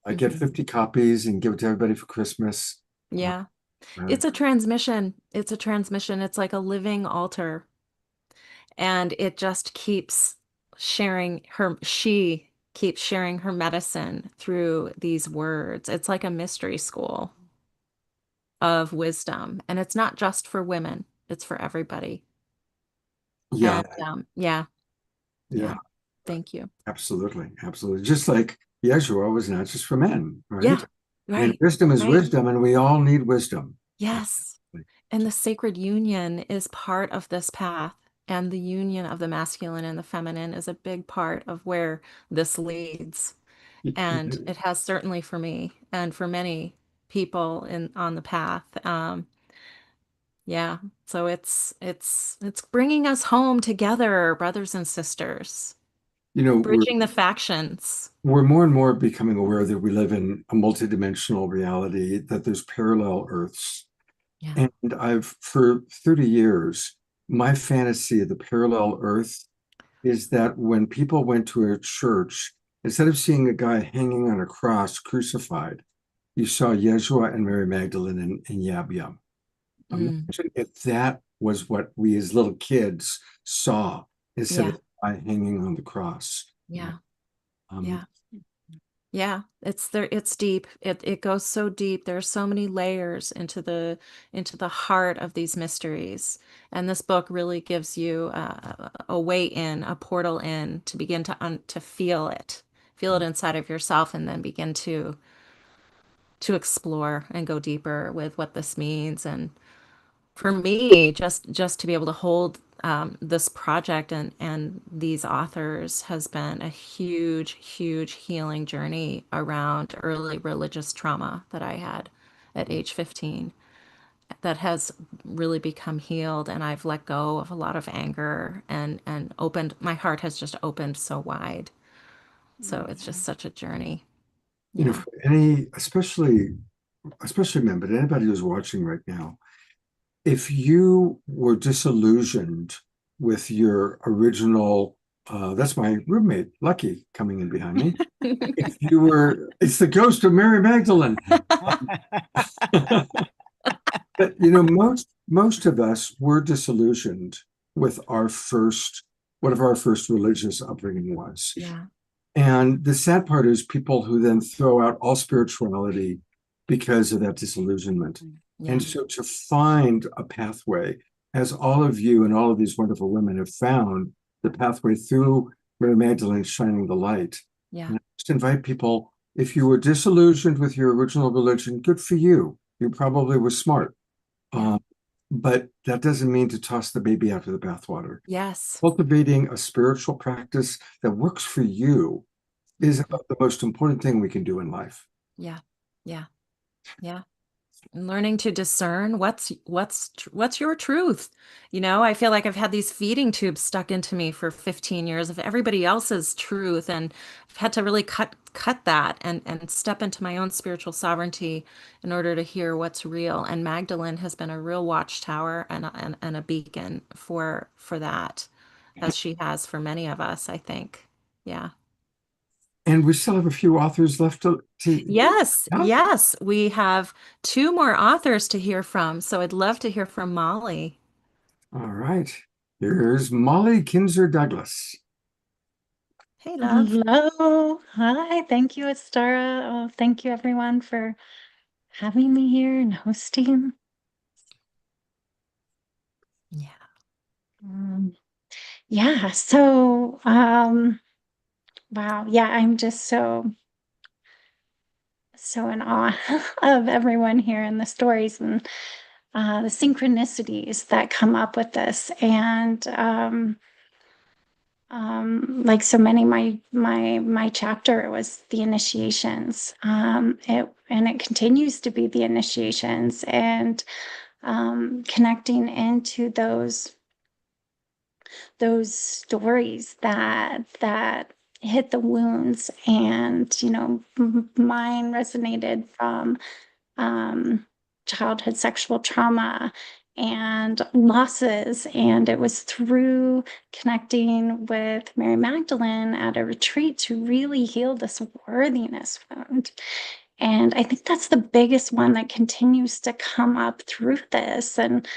I get 50 copies and give it to everybody for Christmas. Yeah. It's a transmission. It's a transmission. It's like a living altar. And it just keeps she keeps sharing her medicine through these words. It's like a mystery school of wisdom. And it's not just for women, it's for everybody. Yeah. And Yeah. Thank you. Absolutely. Absolutely. Just like Yeshua was not just for men, right? Yeah. And Right. wisdom is Right. wisdom, and we all need wisdom. Yes. And the sacred union is part of this path. And the union of the masculine and the feminine is a big part of where this leads. And it has certainly for me and for many people on the path. Yeah. So it's bringing us home together, brothers and sisters, bridging the factions. We're more and more becoming aware that we live in a multidimensional reality, that there's parallel Earths. Yeah. And for 30 years, my fantasy of the parallel Earth is that when people went to a church, instead of seeing a guy hanging on a cross crucified, you saw Yeshua and Mary Magdalene and Yab Yum. Imagine if that was what we as little kids saw instead of a guy hanging on the cross. Yeah. Yeah, it's there. It's deep. It goes so deep. There are so many layers into the heart of these mysteries, and this book really gives you a way in, a portal in, to begin to feel it inside of yourself, and then begin to explore and go deeper with what this means. And for me, just to be able to hold this project and these authors has been a huge, huge healing journey around early religious trauma that I had at age 15 that has really become healed, and I've let go of a lot of anger and opened, my heart has just opened so wide. So it's just such a journey. You know, for especially men, but anybody who's watching right now, if you were disillusioned with your original, that's my roommate, Lucky, coming in behind me. If you were, it's the ghost of Mary Magdalene. But most of us were disillusioned with whatever our first religious upbringing was. Yeah. And the sad part is people who then throw out all spirituality because of that disillusionment. And so to find a pathway, as all of you and all of these wonderful women have found the pathway through Mary Magdalene shining the light. Yeah. And I just invite people, if you were disillusioned with your original religion, good for you. You probably were smart. But that doesn't mean to toss the baby out of the bathwater. Yes. Cultivating a spiritual practice that works for you is about the most important thing we can do in life. Yeah. Yeah. Yeah. And learning to discern what's your truth. I feel like I've had these feeding tubes stuck into me for 15 years of everybody else's truth, and I've had to really cut that and step into my own spiritual sovereignty in order to hear what's real. And Magdalene has been a real watchtower and a beacon for that, as she has for many of us, I think. Yeah. And we still have a few authors left to Yes, yeah. yes. We have 2 more authors to hear from, so I'd love to hear from Molly. All right. Here's Molly Kinzer Douglas. Hey, love. Hello. Hi. Thank you, Astara. Oh, thank you, everyone, for having me here and hosting. Yeah. Yeah. So, wow. Yeah, I'm just so in awe of everyone here and the stories and the synchronicities that come up with this. And like so many, my chapter was the initiations. It continues to be the initiations and connecting into those stories that hit the wounds. And mine resonated from childhood sexual trauma and losses. And it was through connecting with Mary Magdalene at a retreat to really heal this worthiness wound. And I think that's the biggest one that continues to come up through this. And,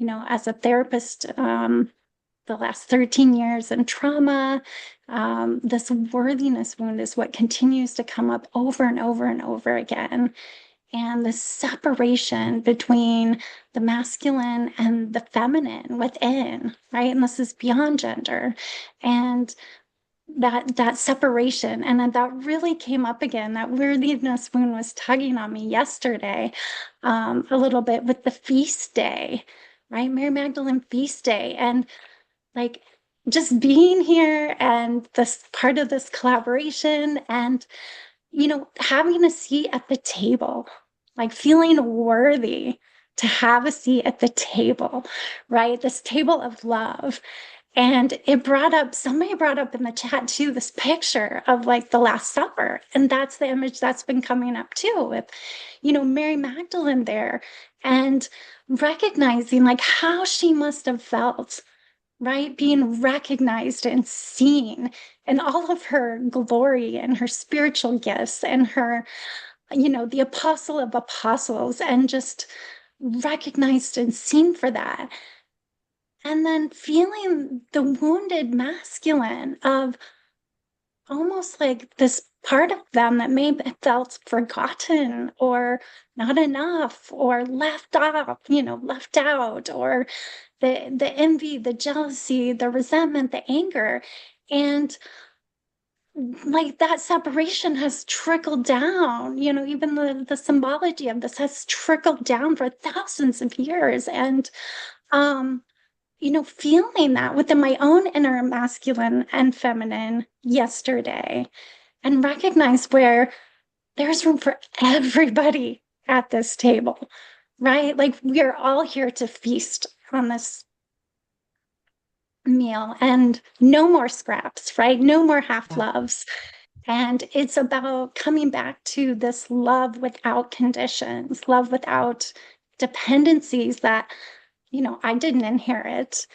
as a therapist, the last 13 years in trauma, this worthiness wound is what continues to come up over and over and over again. And the separation between the masculine and the feminine within, right? And this is beyond gender. And that separation, and then that really came up again. That worthiness wound was tugging on me yesterday, a little bit with the feast day, right? Mary Magdalene feast day. And like just being here and this part of this collaboration and having a seat at the table, like feeling worthy to have a seat at the table, right? This table of love. And somebody brought up in the chat too, this picture of like the Last Supper. And that's the image that's been coming up too with, Mary Magdalene there and recognizing like how she must have felt, right? Being recognized and seen in all of her glory and her spiritual gifts and her, the apostle of apostles, and just recognized and seen for that. And then feeling the wounded masculine of almost like this part of them that may have felt forgotten or not enough or left off, left out, or the envy, the jealousy, the resentment, the anger. And like that separation has trickled down, even the symbology of this has trickled down for thousands of years. And feeling that within my own inner masculine and feminine yesterday, and recognize where there's room for everybody at this table, right? Like we are all here to feast on this meal, and no more scraps, right? No more half loves. And it's about coming back to this love without conditions, love without dependencies that, I didn't inherit.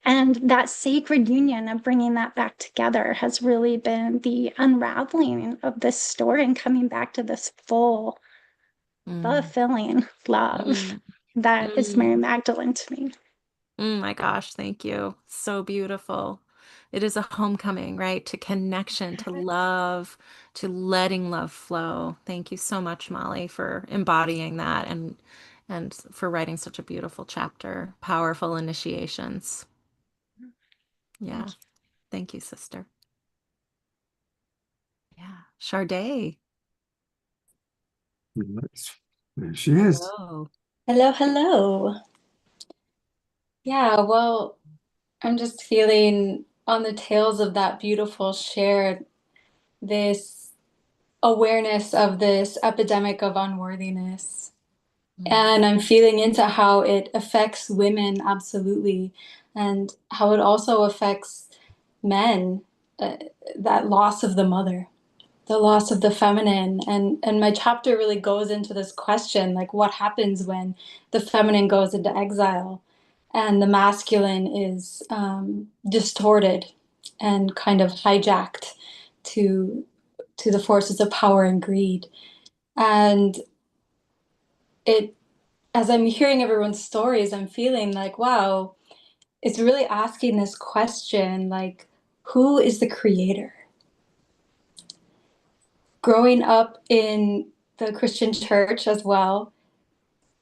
And that sacred union of bringing that back together has really been the unraveling of this story and coming back to this full, fulfilling love that is Mary Magdalene to me. Oh my gosh, thank you. So beautiful. It is a homecoming, right? To connection, to love, to letting love flow. Thank you so much, Molly, for embodying that and for writing such a beautiful chapter. Powerful initiations. Yeah. Thank you, sister. Yeah. Sade. There she is. Hello. Hello, hello. Yeah, well, I'm just feeling on the tails of that beautiful share, this awareness of this epidemic of unworthiness. And I'm feeling into how it affects women, absolutely, and how it also affects men, that loss of the mother, the loss of the feminine. And my chapter really goes into this question, like what happens when the feminine goes into exile and the masculine is distorted and kind of hijacked to the forces of power and greed. And it, as I'm hearing everyone's stories, I'm feeling like, wow, it's really asking this question, like, who is the creator? Growing up in the Christian church as well,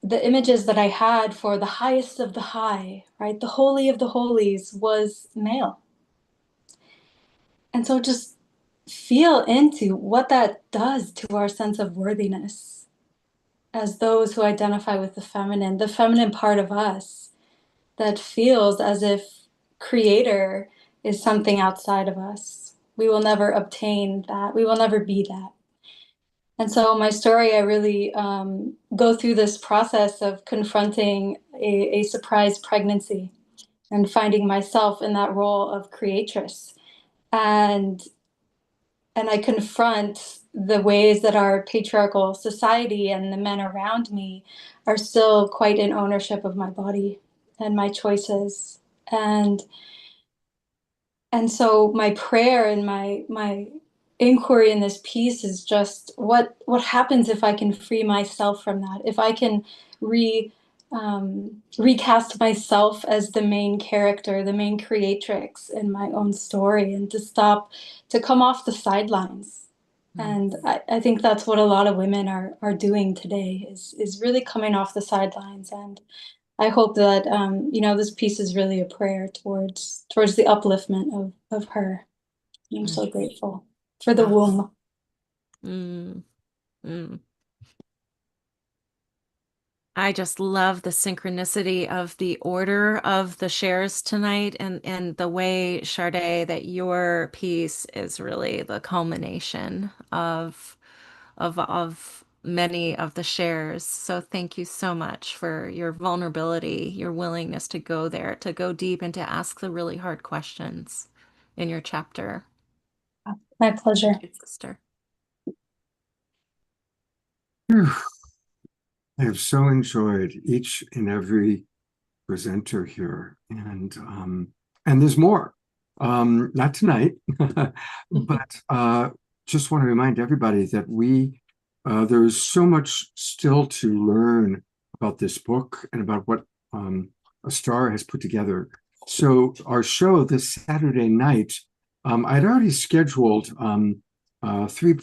the images that I had for the highest of the high, right, the holy of the holies was male. And so just feel into what that does to our sense of worthiness as those who identify with the feminine part of us that feels as if creator is something outside of us. We will never obtain that. We will never be that. And so my story, I really go through this process of confronting a surprise pregnancy and finding myself in that role of creatress. And I confront the ways that our patriarchal society and the men around me are still quite in ownership of my body and my choices. And so my prayer and my inquiry in this piece is just what happens if I can free myself from that, if I can recast myself as the main character, the main creatrix in my own story, and to come off the sidelines. And I think that's what a lot of women are doing today is really coming off the sidelines. And I hope that this piece is really a prayer towards the upliftment of her. I'm so grateful for the womb. Mm. Mm. I just love the synchronicity of the order of the shares tonight and the way, Sade, that your piece is really the culmination of many of the shares. So thank you so much for your vulnerability, your willingness to go there, to go deep and to ask the really hard questions in your chapter. My pleasure. Thank you, sister. I have so enjoyed each and every presenter here, and there's more. Not tonight, but just want to remind everybody that there's so much still to learn about this book and about what Astar has put together. So our show this Saturday night, I'd already scheduled three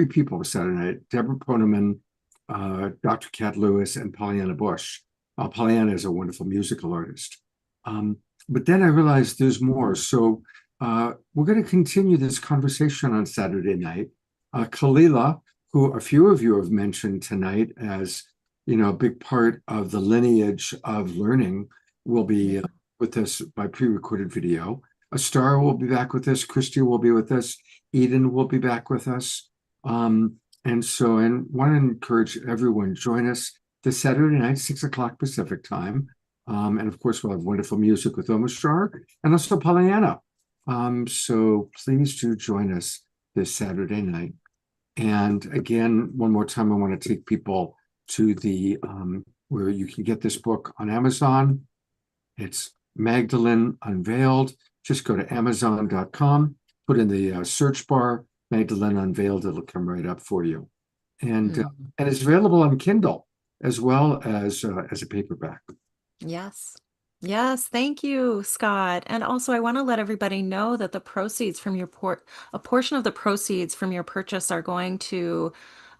people for Saturday night: Deborah Poneman, Dr. Kat Lewis, and Pollyanna Bush. Pollyanna is a wonderful musical artist. But then I realized there's more. So we're going to continue this conversation on Saturday night. Kalila, who a few of you have mentioned tonight as, a big part of the lineage of learning, will be with us by pre-recorded video. Astar will be back with us. Christy will be with us. Eden will be back with us. And want to encourage everyone, join us this Saturday night, 6 o'clock Pacific time. And of course, we'll have wonderful music with Omashar and also Pollyanna. So please do join us this Saturday night. And again, one more time, I want to take people to the where you can get this book on Amazon. It's Magdalene Unveiled. Just go to Amazon.com, put in the search bar Magdalene Unveiled, it'll come right up for you. And it's available on Kindle as well as a paperback. Yes. Yes, thank you, Scott. And also, I want to let everybody know that the proceeds from a portion of the proceeds from your purchase are going to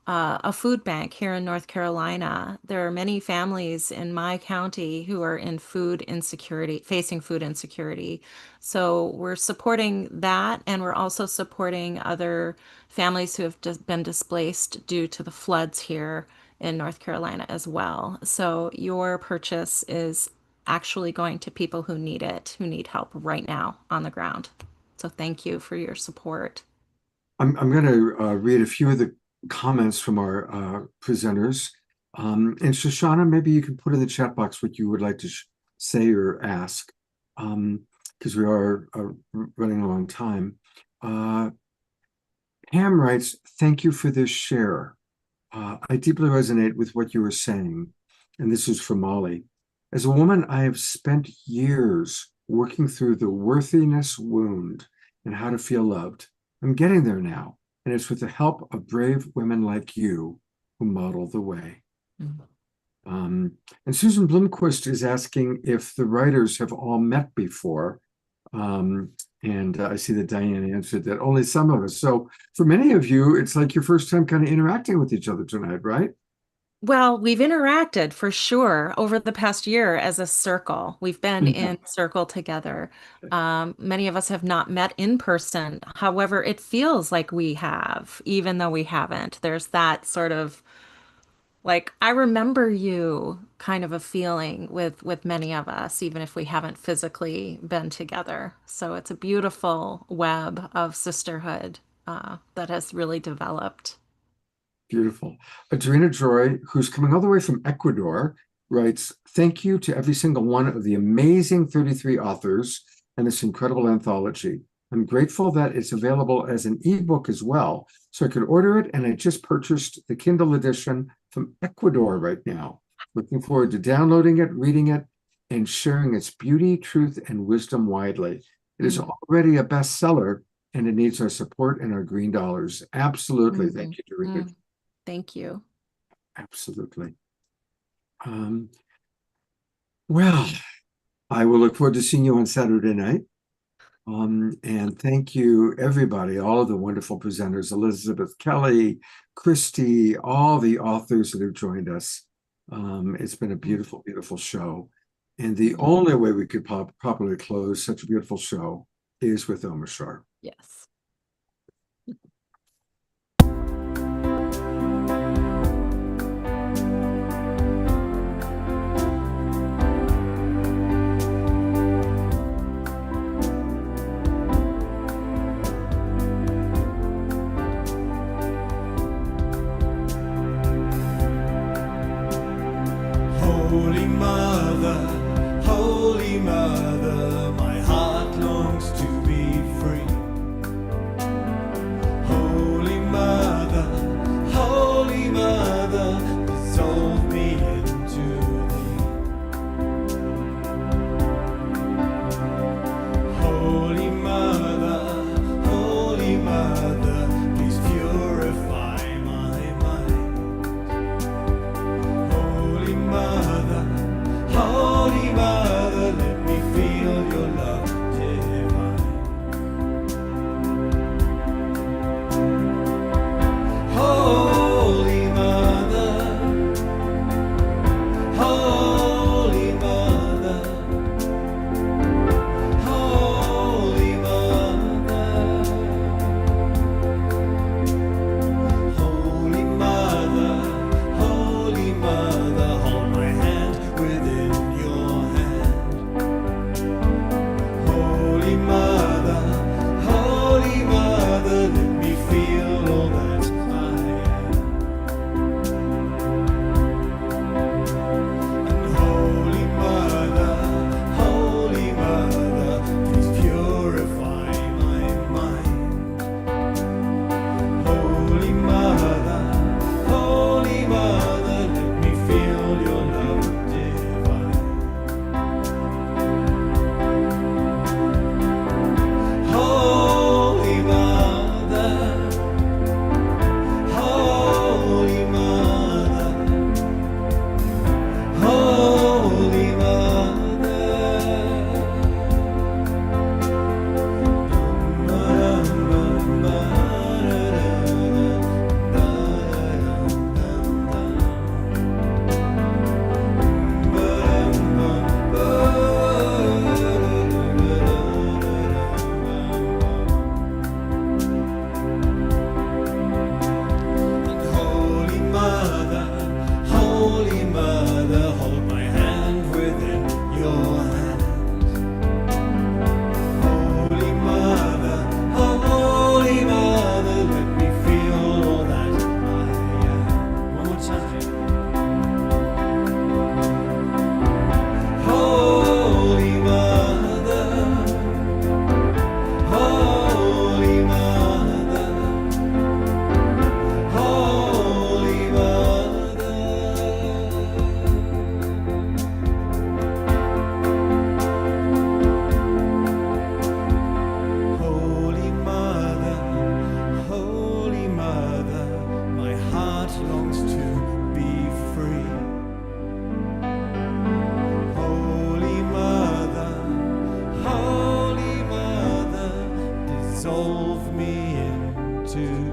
a food bank here in North Carolina. There are many families in my county who are in food insecurity, facing food insecurity. So we're supporting that, and we're also supporting other families who have just been displaced due to the floods here in North Carolina as well. So your purchase is actually going to people who need it, who need help right now on the ground. So thank you for your support. I'm going to read a few of the comments from our presenters. And Shoshana, maybe you can put in the chat box what you would like to say or ask, because we are running a long time. Pam writes, "Thank you for this share. I deeply resonate with what you were saying." And this is from Molly. "As a woman, I have spent years working through the worthiness wound and how to feel loved. I'm getting there now, and it's with the help of brave women like you who model the way." And Susan Blomquist is asking if the writers have all met before. And I see that Diane answered that only some of us. So for many of you, it's like your first time kind of interacting with each other tonight, right? Well, we've interacted for sure over the past year as a circle. We've been in circle together. Many of us have not met in person. However, it feels like we have, even though we haven't. There's that sort of like, I remember you kind of a feeling with many of us, even if we haven't physically been together. So it's a beautiful web of sisterhood that has really developed. Beautiful. Adrena Joy, who's coming all the way from Ecuador, writes, "Thank you to every single one of the amazing 33 authors and this incredible anthology. I'm grateful that it's available as an ebook as well, so I could order it, and I just purchased the Kindle edition from Ecuador right now. Looking forward to downloading it, reading it, and sharing its beauty, truth, and wisdom widely. It is already a bestseller, and it needs our support and our green dollars." Absolutely. Thank you, Dorita. Thank you. Absolutely. Well, I will look forward to seeing you on Saturday night. And thank you, everybody, all of the wonderful presenters, Elizabeth Kelly, Christy, all the authors that have joined us. It's been a beautiful, beautiful show. And the only way we could properly close such a beautiful show is with Omar Shar. Yes. Holy Mother, my heart longs to be free. to thee.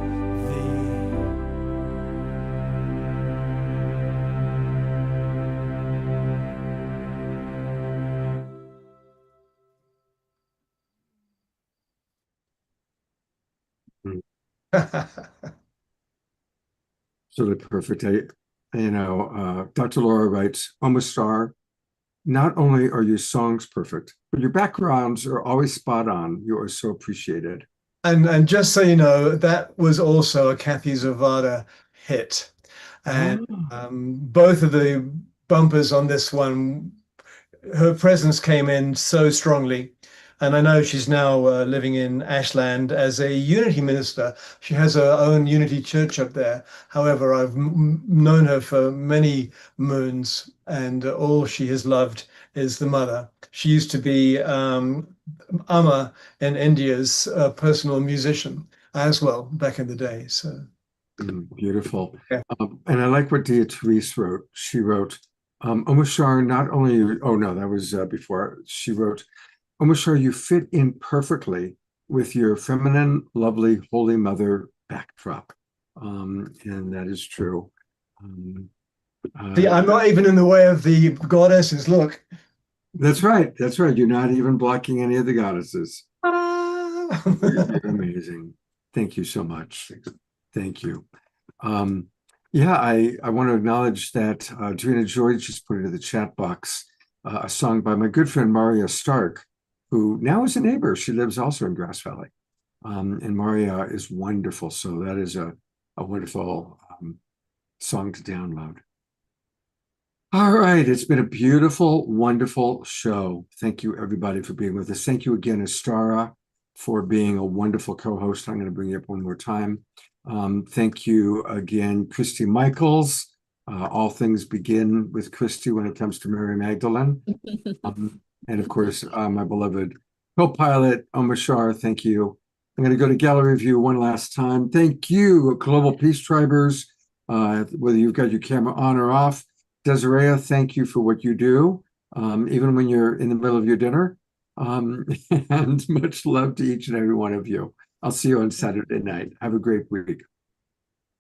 Sort of perfect. Dr. Laura writes, Almost Star, not only are your songs perfect, but your backgrounds are always spot on. You are so appreciated. And just so you know, that was also a Kathy Zavada hit. And both of the bumpers on this one, her presence came in so strongly. And I know she's now living in Ashland as a Unity minister. She has her own Unity church up there. However, I've known her for many moons, and all she has loved is the mother. She used to be Amma in India's personal musician as well back in the day. So Beautiful. Yeah. And I like what Dia Therese wrote. She wrote, Omashar, not only, oh no, that was before. She wrote, Omashar, you fit in perfectly with your feminine, lovely, holy mother backdrop. And that is true. See, I'm not even in the way of the goddesses. Look. That's right. That's right. You're not even blocking any of the goddesses. You're amazing. Thank you so much. Thank you. Yeah, I want to acknowledge that Drina George just put into the chat box a song by my good friend Maria Stark, who now is a neighbor. She lives also in Grass Valley. And Maria is wonderful. So that is a wonderful song to download. All right. It's been a beautiful, wonderful show. Thank you, everybody, for being with us. Thank you again, Astara, for being a wonderful co-host. I'm going to bring you up one more time. Thank you again, Christy Michaels. All things begin with Christy when it comes to Mary Magdalene. And of course, my beloved co-pilot, Omashar, thank you. I'm going to go to gallery view one last time. Thank you, Global Peace Tribers, whether you've got your camera on or off. Desiree, thank you for what you do, even when you're in the middle of your dinner. And much love to each and every one of you. I'll see you on Saturday night. Have a great week.